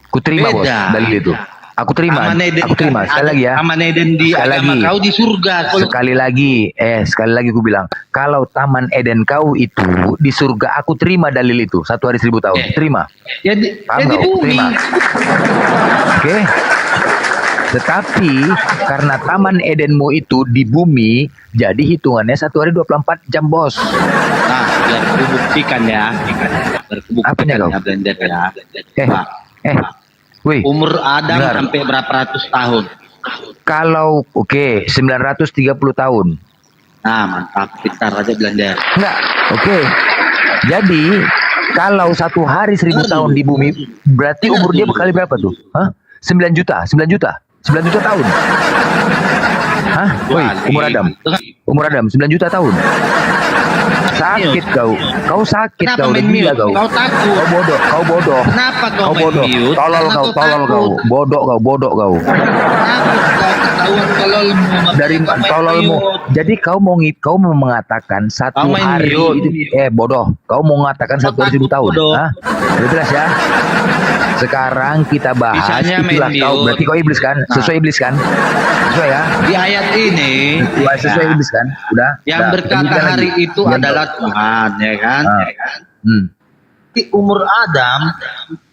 Ku terima bos, Beda. dalil itu. Aku terima, Taman Eden aku terima. Sekali lagi ya. Taman Eden di Sekali agama lagi. kau di surga. Kalau Sekali lagi aku bilang, kalau Taman Eden kau itu di surga, aku terima dalil itu. Satu hari 1000 tahun, terima. ya di, Paham ya di kau? bumi. Terima. Oke. Tetapi karena Taman Edenmu itu di bumi, jadi hitungannya satu hari 24 jam bos. Nah, biar ku buktikan ya. Biar ku Apanya buktikan kau? ya Blender ya. Pak, Wih, umur Adam dengar. sampai berapa ratus tahun? Kalau 930 tahun. Nah, mantap. Pintar aja Blender. Enggak, oke. Jadi kalau satu hari 1000 tahun di bumi, berarti umur dia berkali berapa tuh? Hah? 9 juta tahun. Hah? Woi, umur Adam. Umur Adam 9 juta tahun. Sakit kau. Kau sakit Kenapa kau. Udah main gila mute? kau. Kau takut. Kau bodoh. Kenapa kau main bodoh. mute? Tolol Karena kau, kau tolol kau. takut. Bodoh kau. Kenapa kau ketahuan tololmu? Dari Makanya kau main tololmu. mute. Jadi kau mau mengatakan satu Kau main hari mute. itu bodoh. Kau mau mengatakan satu hari 1000 tahun. bodoh. Hah? Udah jelas ya. Sekarang kita bahas Bisanya main itulah kau. mute. Berarti kau iblis kan? Nah. Sesuai iblis kan? Sesuai ya. Di ayat ini Sesuai iblis kan? Udah. yang udah. berkata Lanjutkan hari lagi. itu Biar adalah tahu. Tuhan, ya kan? Ah. Di umur Adam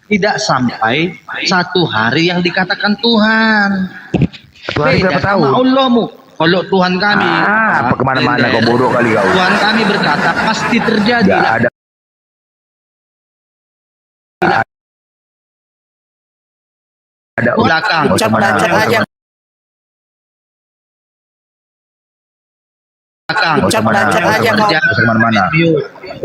tidak sampai satu hari yang dikatakan Tuhan. Satu hari Beda berapa tahun? sama Allahmu. Kalau Tuhan kami, Apa kemana-mana kau bodoh kali kau. Tuhan kami berkata pasti terjadi. Gak ada. Ada Belakang. Nggak usah mana-mana. belakang. Nggak usah mana-mana. Belakang. Nggak usah kemana-mana.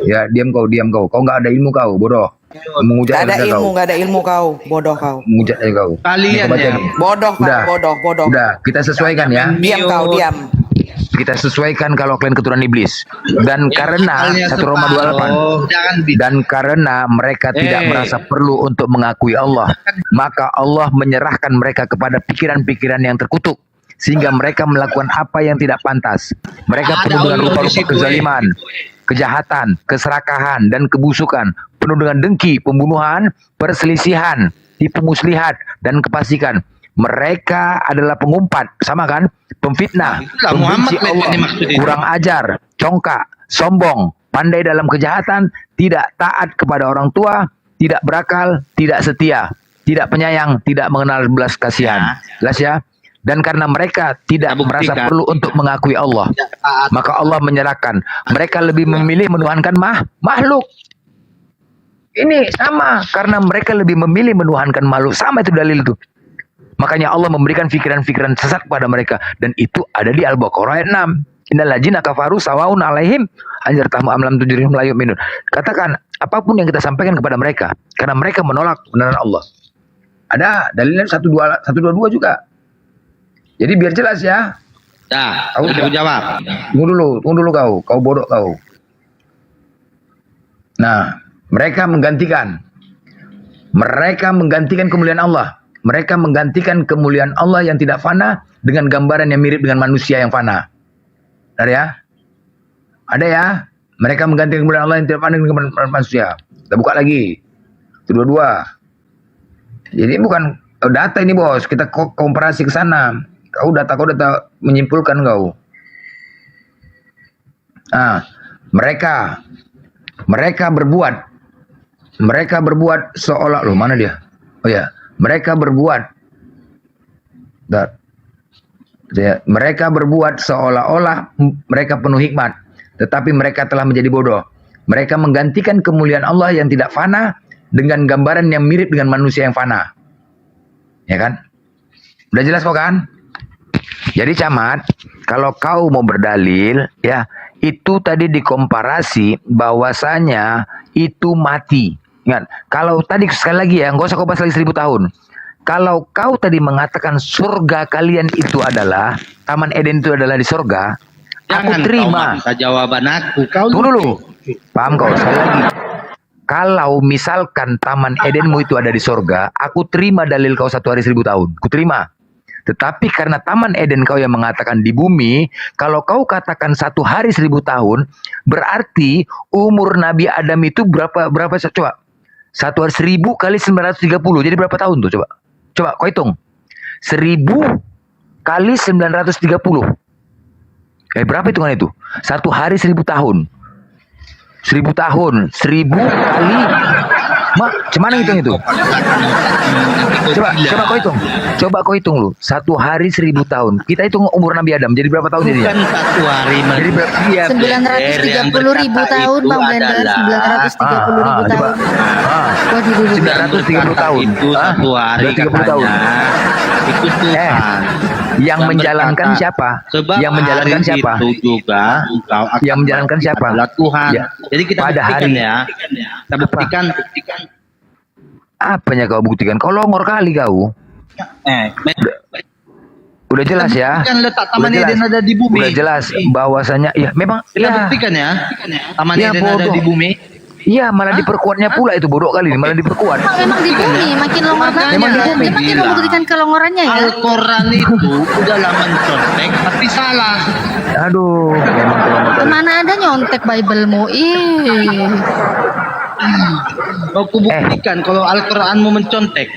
Ya, diam kau. Kau nggak ada ilmu kau, bodoh. Menghujat Gak ada aja ilmu, kau. gak ada ilmu kau, bodoh kau. Menghujat aja kau. Kalian Kau baca ya. nih. Bodoh kau, Udah. bodoh. Udah, kita sesuaikan ya. Diam kau, diam. Kita sesuaikan kalau kalian keturunan iblis. Dan karena Halnya 1 Roma 28. separuh, jangan Dan karena mereka tidak Eh. merasa perlu untuk mengakui Allah, maka Allah menyerahkan mereka kepada pikiran-pikiran yang terkutuk, sehingga mereka melakukan apa yang tidak pantas. Mereka Ada penuh dengan Allah di rupa-rupa situ, kezaliman, kejahatan, keserakahan, dan kebusukan, penuh dengan dengki, pembunuhan, perselisihan, tipu muslihat, dan kefasikan. Mereka adalah pengumpat, sama kan? Pemfitnah, Itulah pembenci Muhammad Allah, ini maksudnya. kurang ajar, congkak, sombong, pandai dalam kejahatan, tidak taat kepada orang tua, tidak berakal, tidak setia, tidak penyayang, tidak mengenal belas kasihan. Jelas ya? Dan karena mereka tidak merasa perlu untuk mengakui Allah, maka Allah menyerahkan. Mereka lebih memilih menuhankan makhluk. Ini sama, karena mereka lebih memilih menuhankan makhluk. Sama itu dalil itu. Makanya Allah memberikan pikiran-pikiran sesat kepada mereka. Dan itu ada di Al-Baqarah ayat 6. Innal ladzina kafaru sawaun alaihim anjartahum am lam tunzirhum la yu'minun. Katakan apapun yang kita sampaikan kepada mereka, karena mereka menolak kebenaran Allah. Ada dalilnya 122 juga. Jadi biar jelas ya. Dah, Kau udah jawab. Tunggu dulu kau bodoh kau. Nah, mereka menggantikan kemuliaan Allah. Mereka menggantikan kemuliaan Allah yang tidak fana dengan gambaran yang mirip dengan manusia yang fana. Ada ya? Ada ya? Mereka menggantikan kemuliaan Allah yang tidak fana dengan gambaran manusia. Kita buka lagi. Itu dua-dua. Jadi bukan data ini bos. Kita komparasi ke sana. Kau data menyimpulkan kau. Nah, mereka berbuat seolah loh mana dia? Oh ya, mereka berbuat seolah-olah mereka penuh hikmat, tetapi mereka telah menjadi bodoh. Mereka menggantikan kemuliaan Allah yang tidak fana dengan gambaran yang mirip dengan manusia yang fana. Ya kan? Udah jelas kok kan? Jadi camat, kalau kau mau berdalil, ya itu tadi dikomparasi bahwasanya itu mati. Ingat, kalau tadi sekali lagi ya, nggak usah kau bahas lagi 1000 tahun. Kalau kau tadi mengatakan surga kalian itu adalah Taman Eden itu adalah di surga, aku terima. Kau jawaban aku. Kau Tunggu dulu, paham kau? Sekali lagi, kalau misalkan Taman Edenmu itu ada di surga, aku terima dalil kau 1 hari 1000 tahun, aku terima. Tetapi karena Taman Eden kau yang mengatakan di bumi, kalau kau katakan 1 hari 1000 tahun, berarti umur Nabi Adam itu berapa coba? 1 hari 1000 kali 930, jadi berapa tahun tuh coba? Coba kau hitung. 1000 kali 930. Berapa hitungan itu? 1 hari 1000 tahun. 1000 tahun, 1000 kali. Cuman hitung itu. Coba kau hitung. Coba kau hitung lu. 1 hari 1000 tahun. Kita hitung umur Nabi Adam. Jadi berapa tahun jadinya? Bukan 1 hari. Jadi berapa? 930.000 tahun, Bang Blender. 930.000 tahun. 930 tahun. Itu 1 hari 30 tahun. Itu Tuhan. Yang menjalankan siapa? Sebab Yang menjalankan hari siapa? itu juga engkau akan Yang menjalankan siapa? adalah Tuhan. Ya. Jadi kita Pada buktikan hari ya. Kita buktikan. Apanya kau buktikan? Kau longor kali kau. Udah jelas ya. Kan letak Taman Udah jelas. Eden ada di bumi. Udah jelas bahwasanya ya memang Kita ya. buktikan ya. Taman Ya, Eden ada bodoh. di bumi. Iya, malah diperkuatnya pula itu bodoh kali ini, malah diperkuat. Memang di bumi, makin longor banget. Memang di Dan bumi. dia makin membuktikan kelongorannya ya. Al-Quran itu udahlah mencontek, tapi salah. Aduh, memang Kemana ada nyontek Bible-mu? Ih. Mau kubuktikan kalau Al-Quranmu mencontek.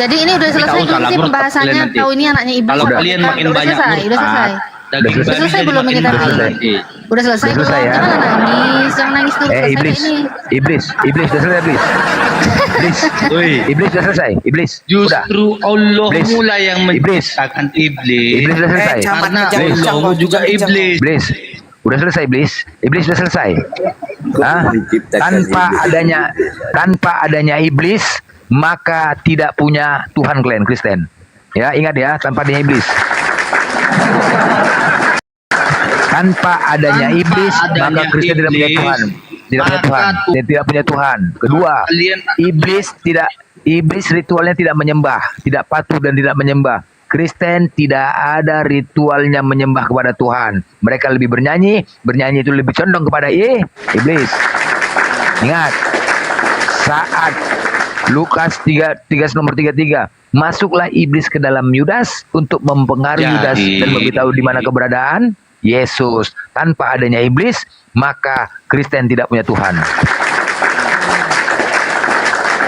Jadi ini udah selesai Tahu belum salah sih murtad pembahasannya? kalian nanti. Tahu ini anaknya iblis. Kalau apa kalian bukan? makin Udah banyak selesai, udah murtad, selesai. daging Udah selesai babi belum jadi kita makin bahas? mahal nanti. Udah selesai Udah belum? selesai ya? Jangan nangis, jangan nangis dulu. Selesai iblis, ini. iblis, udah selesai iblis. Iblis udah selesai, iblis. Justru Allah Iblis. mula yang menciptakan iblis. Iblis udah selesai. Karena Allah juga iblis. Iblis, udah selesai iblis. Iblis udah selesai. Hah? Tanpa adanya iblis, maka tidak punya Tuhan kalian Kristen. Ya, ingat ya, tanpa adanya iblis. Tanpa adanya iblis, maka Kristen tidak punya Tuhan. Tidak punya Tuhan. Dia tidak punya Tuhan. Kedua, iblis ritualnya tidak menyembah, tidak patuh dan tidak menyembah. Kristen tidak ada ritualnya menyembah kepada Tuhan. Mereka lebih bernyanyi itu lebih condong kepada iblis. Ingat, saat Lukas 3 nomor 33, masuklah iblis ke dalam Yudas untuk mempengaruhi Yudas dan memberitahu di mana keberadaan Yesus. Tanpa adanya iblis, maka Kristen tidak punya Tuhan.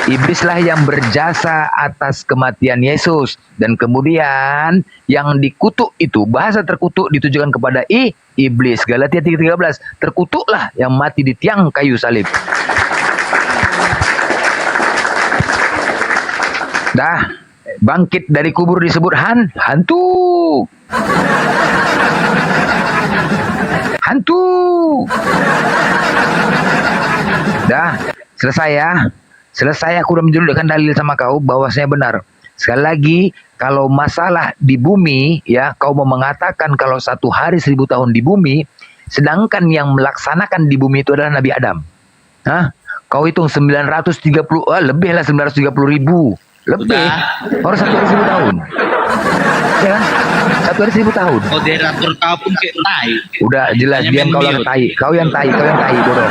Iblislah yang berjasa atas kematian Yesus. Dan kemudian yang dikutuk itu, bahasa terkutuk ditujukan kepada iblis. Galatia 3:13, terkutuklah yang mati di tiang kayu salib. Dah, bangkit dari kubur disebut hantu. Hantu. Dah, selesai ya. Selesai, aku udah menjelaskan dalil sama kau bahwasanya benar. Sekali lagi, kalau masalah di bumi, ya, kau mau mengatakan kalau 1 hari 1000 tahun di bumi, sedangkan yang melaksanakan di bumi itu adalah Nabi Adam. Hah? Kau hitung 930, lebih lah 930.000. Lebih. Orang 1 hari 1000 tahun. Ya kan? 1 hari 1000 tahun. Moderator kau pun kayak tai. Udah jelas, diam kau yang tai. Kau yang tai, bodoh.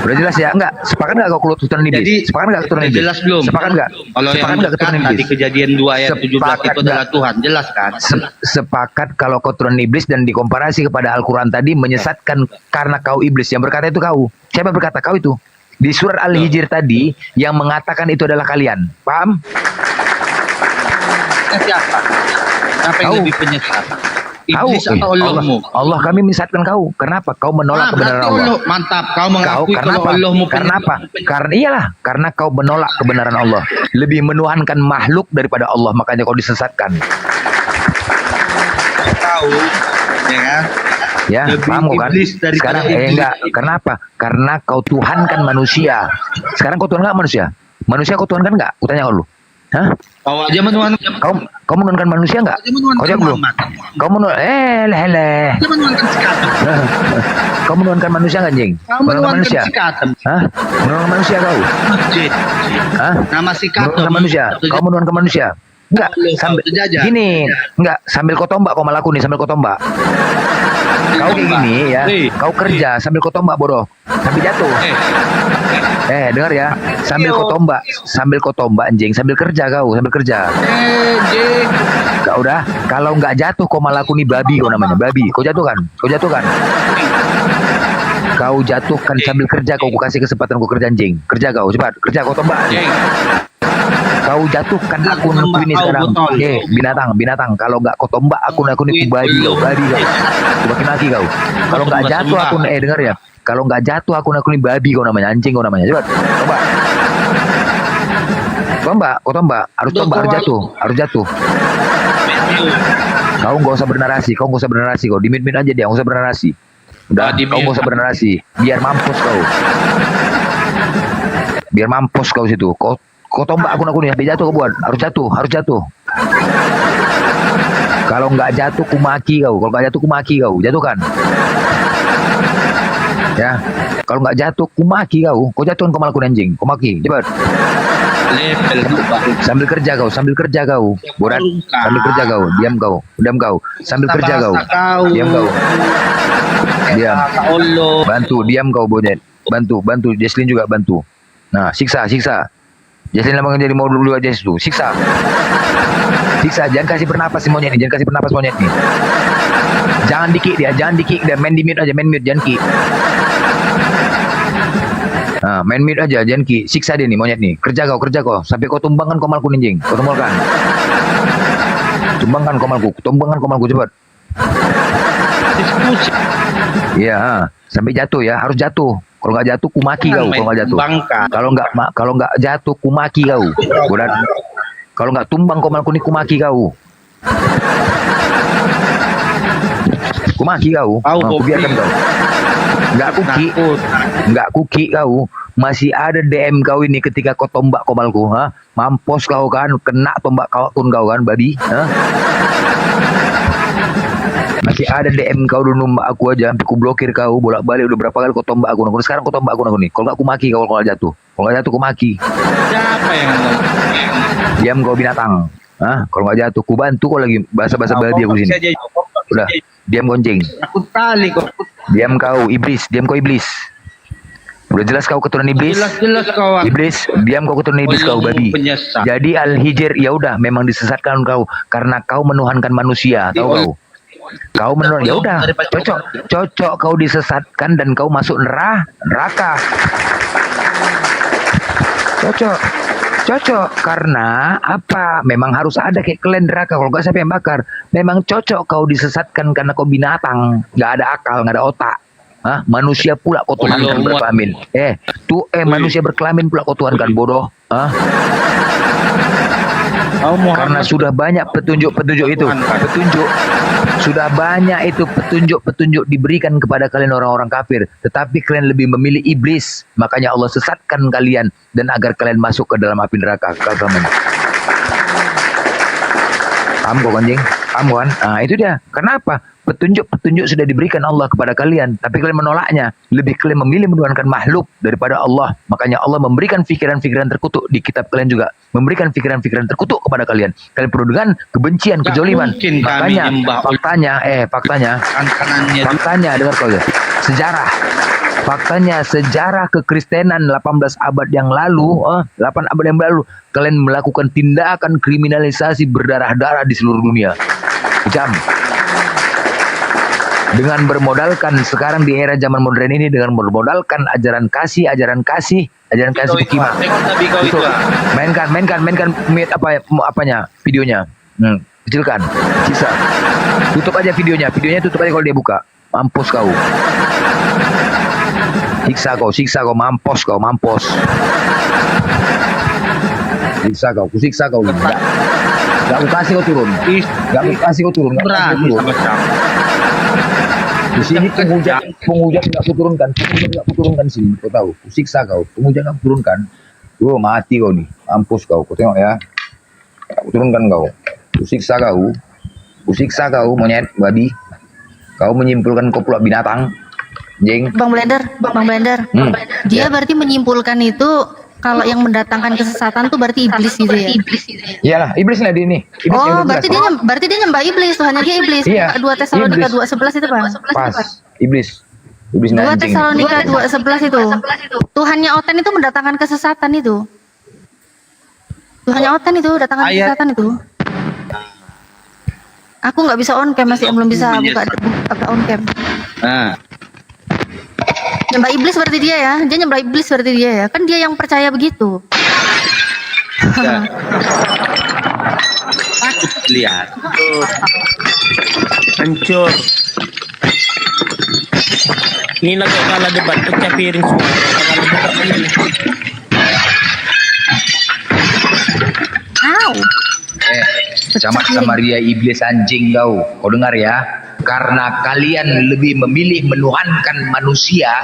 Udah jelas ya? Enggak, sepakat enggak kau keturunan iblis? Jadi, Sepakat enggak keturunan iblis? jelas belum? Sepakat enggak? Kalau Sepakat yang enggak keturunan tadi iblis? kejadian 2 ayat 17 Sepakat itu adalah enggak? Tuhan, jelas kan? Sepakat kalau keturunan iblis dan dikomparasi kepada Al-Quran tadi menyesatkan karena kau iblis. Yang berkata itu kau. Siapa berkata? Kau itu. Di surat Al-Hijr tadi yang mengatakan itu adalah kalian. Paham? Siapa? Siapa yang lebih penyesat? Iblis Kau, atau Allahmu? Allah kami menyesatkan kau. Kenapa? Kau menolak kebenaran berarti Allah. Mantap, kau mengakui Karena kalau apa? Allahmu Karena apa? Karena iyalah, karena kau menolak kebenaran Allah. Lebih menuhankan makhluk daripada Allah, makanya kau disesatkan. tahu, ya kan? Ya, Lebih paham kau kan? iblis daripada Sekarang iblis. enggak, kenapa? Karena kau Tuhan kan manusia. Sekarang kau Tuhan enggak manusia? Manusia kau Tuhan kan enggak? Aku tanya kau dulu. Hah? Kau aja menuan. Kau menurunkan manusia enggak? Kau jawab dulu. Kau menurun leh. Dia menuankan sekatem. Kau menurunkan manusia kan, Jing? Kau Menurunkan menuankan manusia. sekatem. Hah? Menurunkan manusia kau? Masjid. Hah? Nama sekatem. Menurunkan manusia. Kau menurunkan manusia. Enggak, sambil terjajah. gini, enggak sambil kau tombak kau malah aku nih sambil kau tombak. Kau kayak gini ya, kau kerja sambil kau tombak bodoh, sambil jatuh. Dengar ya, sambil kau tombak anjing, sambil kerja kau, sambil kerja. Kau udah, kalau nggak jatuh kau malah aku nih babi kau namanya, babi. Kau jatuhkan, kau jatuhkan. Kau jatuhkan sambil kerja, kau kasih kesempatan kau kerja anjing. Kerja kau, cepat, kerja kau tombak. Kau jatuhkan akun aku ini sekarang. Binatang. Kalau nggak kau tombak akun ini babi kau. Aku makin lagi kau. Kalau nggak jatuh akun, dengar ya. Kalau nggak jatuh akun ini babi kau namanya, anjing kau namanya. Cepat, tombak. Kau tombak. Harus jatuh. Kau nggak usah bernarasi. Kau di mid aja dia, nggak usah bernarasi. Udah, kau nggak usah bernarasi. Biar mampus kau situ. Kau tombak akun ini sampai jatuh kau buat. Harus jatuh. Kalau nggak jatuh kumaki kau. Jatuhkan. Ya. Kalau nggak jatuh kumaki kau. Kau jatuhkan kau malah anjing. Kau maki. Cepat. Sambil kerja kau. Borat. Sambil kerja kau. Diam kau. Sambil kerja kau. Diam kau. Diam. Bantu. Diam kau bonyet. Bantu. Jesslyn juga bantu. Nah, siksa. Jesslyn lama jadi mau dulu aja itu. Siksa. Jangan kasih bernapas si monyet nih. Jangan dikik dia. Main di mute aja. Jangan ki. Nah, main mute aja. Jangan ki. Siksa dia nih monyet nih. Kerja kau. Sampai kau tumbangkan komalku ninjing. Kau tumbangkan. Tumbangkan komalku. Cepat. Iya. Sampai jatuh ya. Harus jatuh. Kalau nggak jatuh kumaki kau. Kalau nggak jatuh kumaki kau. Bodoh. Kalau nggak tumbang komalku nih kumaki kau. Aku biarkan kau. Nggak kuki kau. Masih ada DM kau ini ketika kau tombak komalku. Mampus kau kan. Kena tombak kau kan babi. Masih ada DM kau dulu nombak aku aja, sampai ku blokir kau bolak-balik udah berapa kali kau tombak aku. Sekarang kau tombak aku nih. Kalau nggak aku maki kau kalau jatuh. Kalau nggak jatuh aku maki. Siapa yang Diam kau binatang. Kalau nggak jatuh ku bantu kau lagi bahasa-bahasa babi aku sini. Udah, diam gonceng. Aku tali kok. Diam kau iblis. Udah jelas kau keturunan iblis. Jelas kawan. Iblis, diam kau keturunan iblis kau babi. Penyesat. Jadi Al-Hijr ya udah memang disesatkan kau karena kau menuhankan manusia, tahu kau? Kau menurut ya udah cocok kau disesatkan dan kau masuk neraka. Cocok karena apa? Memang harus ada kayak kalian neraka. Kalau nggak siapa yang bakar? Memang cocok kau disesatkan karena kau binatang, nggak ada akal, nggak ada otak. Manusia pula kau tuhankan berkelamin. Manusia berkelamin pula kau tuhankan bodoh. Karena sudah banyak petunjuk-petunjuk itu. Sudah banyak itu petunjuk diberikan kepada kalian orang-orang kafir. Tetapi kalian lebih memilih iblis. Makanya Allah sesatkan kalian. Dan agar kalian masuk ke dalam api neraka. Paham kok anjing? Paham kan? Nah itu dia. Kenapa? Petunjuk sudah diberikan Allah kepada kalian. Tapi kalian menolaknya. Lebih kalian memilih menuhankan makhluk daripada Allah. Makanya Allah memberikan pikiran-pikiran terkutuk di kitab kalian juga. Memberikan pikiran-pikiran terkutuk kepada kalian. Kalian penuh dengan kebencian, kejoliman. Makanya faktanya dengar kau ya. Sejarah kekristenan 18 abad yang lalu, 8 abad yang lalu, kalian melakukan tindakan kriminalisasi berdarah-darah di seluruh dunia. Jam. Dengan bermodalkan sekarang di era zaman modern ini dengan bermodalkan ajaran kasih hikmah. Itu mainkan mute apanya videonya. Kecilkan. Sisa. Tutup aja videonya tutup aja kalau dia buka. Mampus kau. Siksa kau mampus. Siksa kau. Enggak aku kasih kau turun. Di sini penghujan nggak kuturunkan, sini. Kau tahu, kusiksa kau. Penghujan nggak kuturunkan. Mati kau nih, mampus kau. Kau tengok ya, nggak kuturunkan kau. Kusiksa kau, monyet, babi. Kau menyimpulkan kau pula binatang, jeng. Bang Blender. Dia berarti menyimpulkan itu kalau yang mendatangkan kesesatan tuh berarti iblis gitu ya? Iyalah, iblis lah dia nih. Berarti dia nyembah iblis, Tuhannya dia iblis. Iya, 2 Tesalonika 2:11 itu, Bang. Pas, iblis 2 anjing. Tesalonika 2:11 itu. Tuhannya Oten itu mendatangkan kesesatan itu. Tuhannya Oten itu datangkan kesesatan itu. Aku nggak bisa on cam, masih belum bisa buka on cam. Nah, Nyembah iblis berarti dia ya. Dia nyembah iblis berarti dia ya. Kan dia yang percaya begitu. takut lihat. Hancur. Ini lagi kalah debat, pecah piring semua. Kalah debat ini. Au. Camat Samaria iblis anjing kau dengar ya? Karena kalian lebih memilih menuhankan manusia,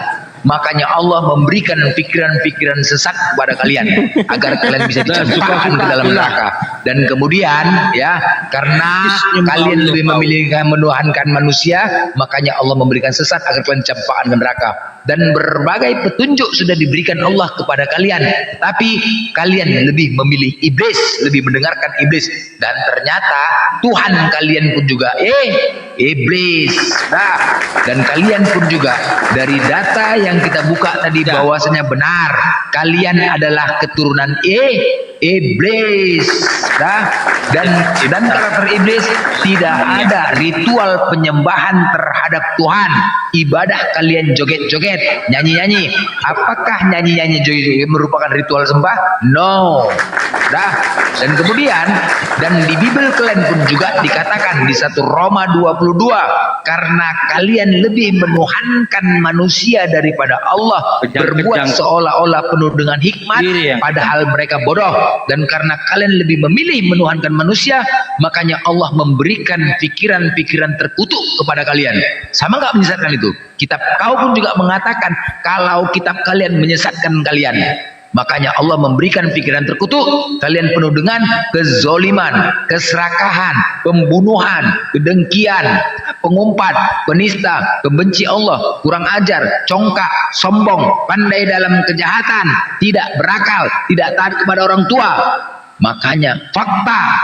makanya Allah memberikan pikiran-pikiran sesat kepada kalian agar kalian bisa dicampakkan ke dalam neraka. Dan kemudian ya, karena kalian lebih memilih menuhankan manusia, makanya Allah memberikan sesat agar kalian dicampakkan ke neraka. Dan berbagai petunjuk sudah diberikan Allah kepada kalian, tapi kalian lebih memilih iblis, lebih mendengarkan iblis. Dan ternyata Tuhan kalian pun juga iblis. Nah, dan kalian pun juga dari data yang kita buka tadi bahwasanya benar, kalian adalah keturunan iblis. Nah, dan karakter iblis tidak ada ritual penyembahan terhadap Tuhan. Ibadah kalian joget-joget, nyanyi-nyanyi. Apakah nyanyi-nyanyi joget-joget merupakan ritual sembah? No. Nah, dan kemudian di Bible kalian pun juga dikatakan di 1 Roma 22, karena kalian lebih menuhankan manusia daripada Allah, berbuat seolah-olah penuh dengan hikmat, padahal mereka bodoh. Dan karena kalian lebih memilih menuhankan manusia, makanya Allah memberikan pikiran-pikiran terkutuk kepada kalian. Sama nggak menyesatkan itu? Kitab kau pun juga mengatakan kalau kitab kalian menyesatkan kalian. Makanya Allah memberikan pikiran terkutuk. Kalian penuh dengan kezoliman, keserakahan, pembunuhan, kedengkian, pengumpat, penista, pembenci Allah, kurang ajar, congkak, sombong, pandai dalam kejahatan, tidak berakal, tidak taat kepada orang tua. Makanya fakta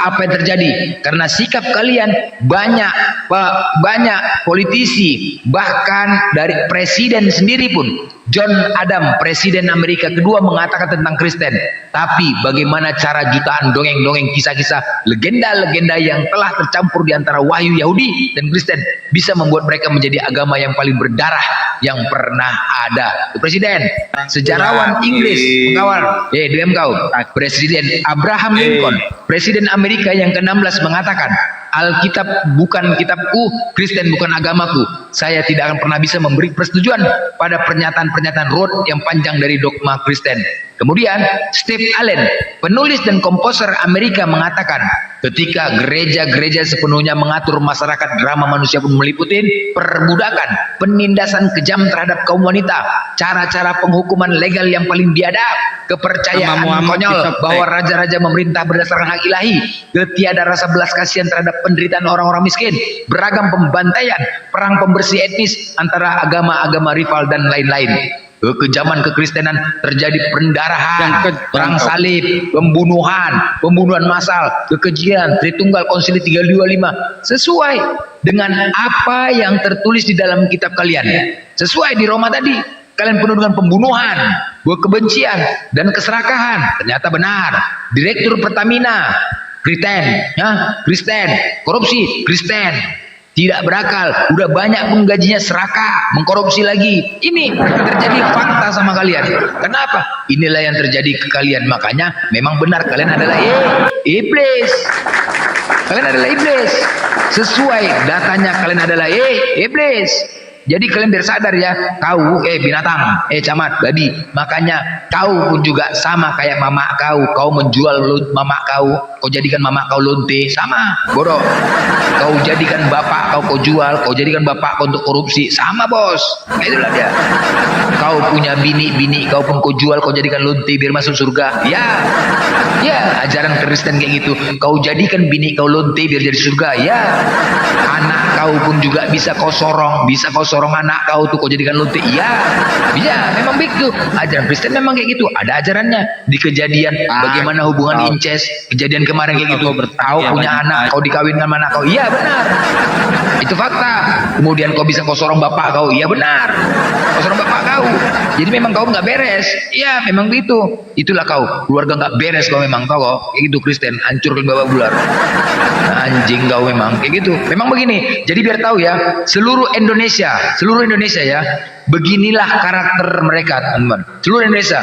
apa yang terjadi? Karena sikap kalian banyak politisi, bahkan dari presiden sendiri pun, John Adams, presiden Amerika kedua, mengatakan tentang Kristen. Tapi bagaimana cara jutaan dongeng-dongeng, kisah-kisah, legenda-legenda yang telah tercampur di antara wahyu Yahudi dan Kristen bisa membuat mereka menjadi agama yang paling berdarah yang pernah ada. Presiden, sejarawan Inggris, mengawal, diam kau. Presiden Abraham Lincoln, presiden Amerika yang ke-16 mengatakan, Alkitab bukan kitabku, Kristen bukan agamaku. Saya tidak akan pernah bisa memberi persetujuan pada pernyataan-pernyataan ruwet yang panjang dari dogma Kristen. Kemudian Steve Allen, penulis dan komposer Amerika, mengatakan ketika gereja-gereja sepenuhnya mengatur masyarakat, drama manusia pun meliputi perbudakan, penindasan kejam terhadap kaum wanita, cara-cara penghukuman legal yang paling biadab, kepercayaan konyol bahwa raja-raja memerintah berdasarkan hak ilahi, ketiada rasa belas kasihan terhadap penderitaan orang-orang miskin, beragam pembantaian, perang pembersih etnis antara agama-agama rival dan lain-lain. Kekejaman kekristenan terjadi, pendarahan, perang salib, pembunuhan massal, kekejian, Tritunggal, Konsili 325, sesuai dengan apa yang tertulis di dalam kitab kalian. Sesuai di Roma tadi, kalian penuh dengan pembunuhan, kebencian, dan keserakahan. Ternyata benar. Direktur Pertamina Kristen, korupsi Kristen, tidak berakal, udah banyak pun gajinya serakah, mengkorupsi lagi. Ini terjadi fakta sama kalian. Kenapa? Inilah yang terjadi ke kalian. Makanya memang benar kalian adalah iblis. Kalian adalah iblis. Sesuai datanya kalian adalah iblis. Jadi kalian biar sadar ya, kau binatang, camat, babi. Makanya kau pun juga sama kayak mama kau menjual mama kau jadikan mama kau lonte, sama, bodoh. Kau jadikan bapak kau jual, kau jadikan bapak kau untuk korupsi, sama bos. Itulah dia. Kau punya bini kau pun kau jual, kau jadikan lonte biar masuk surga. Ya, ajaran Kristen kayak gitu. Kau jadikan bini kau lonte biar jadi surga. Ya, anak kau pun juga bisa kau sorong anak kau tuh kau jadikan lonte. Ya, memang begitu. Ajaran Kristen memang kayak gitu. Ada ajarannya di Kejadian. Bagaimana hubungan incest? Kejadian kemarin kayak gitu. Kau punya anak, kau dikawinkan sama anak kau. Iya benar. Itu fakta. Kemudian kau bisa kau sorong bapak kau. Iya benar. Kau sorong bapak kau. Jadi memang kau nggak beres. Iya, memang begitu. Itulah kau. Keluarga nggak beres kau memang kau. Kayak gitu Kristen. Hancurkan babak bular. Anjing kau memang kayak gitu. Memang begini. Jadi biar tahu ya, seluruh Indonesia ya, beginilah karakter mereka, teman-teman. Seluruh Indonesia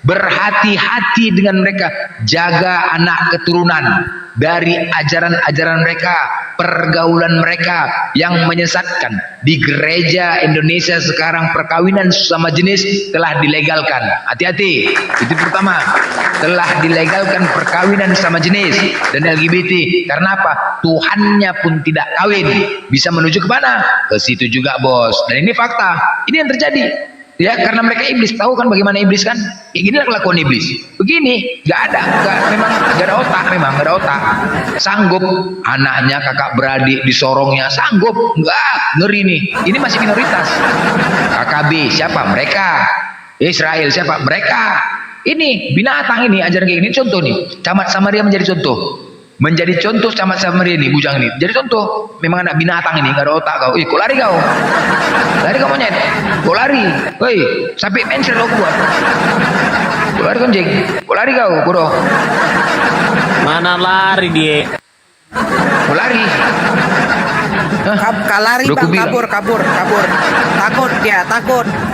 berhati-hati dengan mereka, jaga anak keturunan dari ajaran-ajaran mereka, pergaulan mereka yang menyesatkan. Di gereja Indonesia sekarang perkawinan sesama jenis telah dilegalkan. Hati-hati. Itu pertama. Telah dilegalkan perkawinan sesama jenis dan LGBT. Karena apa? Tuhannya pun tidak kawin. Bisa menuju ke mana? Ke situ juga, bos. Dan ini fakta. Ini yang terjadi. Ya, karena mereka iblis. Tahu kan bagaimana iblis kan? Kayak ginilah kelakuan iblis. Begini, nggak ada otak. Sanggup anaknya kakak beradik disorongnya, sanggup. Nggak, ngeri nih. Ini masih minoritas. KKB siapa? Mereka. Israel siapa? Mereka. Ini binatang ini, ajaran kayak gini. Contoh nih, Camat Samaria menjadi contoh. Camat Samaria ini, bujang ini. Jadi contoh, memang anak binatang ini, nggak ada otak kau. Kok lari kau? Lari kau monyet. Kau lari. Woi, sampai mention kau buat. Kau lari konjeng. Kau lari kau, bodoh. Mana lari dia? Kau lari. Kalari bang, kabur. Takut dia,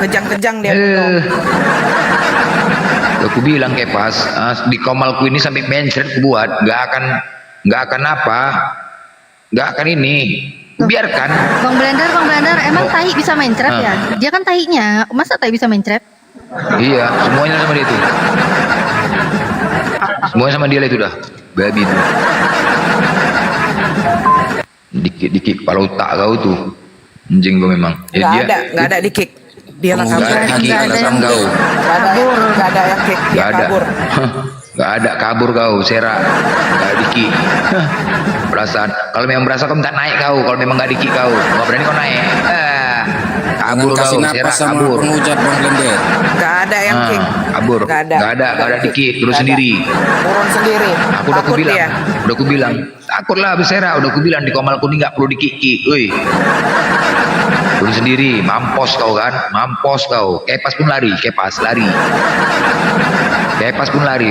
kejang-kejang dia. Aku bilang kayak pas di komalku ini sampai mencret buat nggak akan ini biarkan. Bang Blender, emang tai bisa mencret ya? Dia kan tainya, masa tai bisa mencret? Iya, semuanya sama dia tuh. Semuanya sama dia lah itu dah, babi itu. Dikit kepala otak kau tuh, anjing kau memang. Nggak ada di kick. Dia lah kabur. Nggak ada yang kick. Dia kabur. Nggak ada kabur kau, serak. Nggak ada diki. Perasaan. Kalau memang berasa kau minta naik kau. Kalau memang nggak diki kau, nggak berani kau naik. Kabur kau, serak kabur. Nggak ada yang kick. Kabur. Nggak ada diki. Turun sendiri. Udah aku bilang. Takutlah berserak. Udah aku bilang di komalku ini nggak perlu diki. Woi. Turun sendiri, mampos kau kan, kepas pun lari,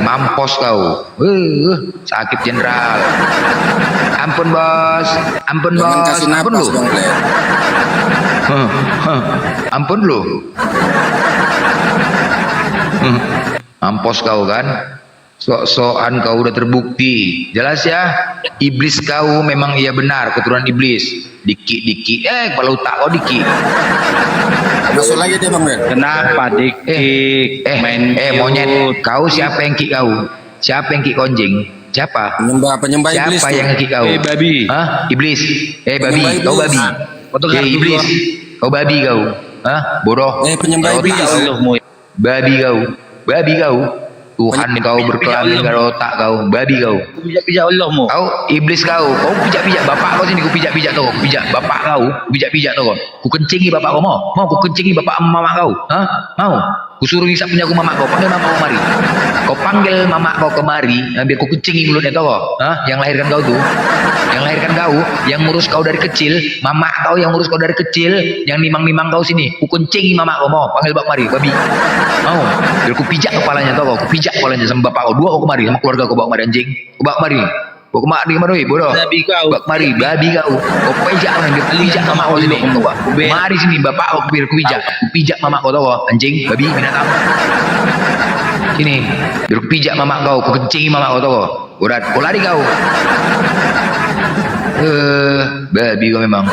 mampos kau, sakit jenderal. Ampun bos, ampun lu, ampun lu, mampos kau kan. Sok-sokan kau udah terbukti. Jelas ya, iblis kau memang iya benar, keturunan iblis. Diki, kepala otak kau diki. Masuk lagi dia bang Ben. Kenapa dikik? Monyet, kau siapa yang kick kau? Siapa yang kick konjing? Siapa? Penyembah iblis. Siapa yang kick kau? Babi. Hah? Iblis. Babi, kau babi. Iblis. Kau babi kau. Hah? Bodoh. Penyembah iblis. Babi kau. Tuhan kau berkelamin gak ada otak kau, babi kau. Pijak-pijak Allah mu. Kau iblis kau pijak-pijak bapak kau sini, ku pijak-pijak tau, ku pijak bapak kau, pijak-pijak tau. Ku kencingi bapak kau mau ku kencingi bapak mama kau, mau? Ku suruh hisap punya aku mama kau, panggil mama kau kemari. Kau panggil mama kau kemari, biar ku kencingi mulutnya tau kau, yang lahirkan kau tuh, yang ngurus kau dari kecil, mama kau yang ngurus kau dari kecil, yang nimang-nimang kau sini, ku kencingi mama kau mau, panggil bapak kemari, babi, mau? Biar ku pijak kepalanya tau kau, ku pijak kepalanya sama bapak kau, dua kau kemari, sama keluarga kau bawa kemari anjing, kau bawa kemari. Kau kemari bodoh. Babi kau. Babi kau. Kau pijak orang dia pijak mama kau sini. Mari sini bapak kau biar ku pijak mama kau tahu anjing, babi binatang. Sini, biar ku pijak mama kau, ku kencingi mama kau tahu. Urat, kau lari kau. Babi kau memang.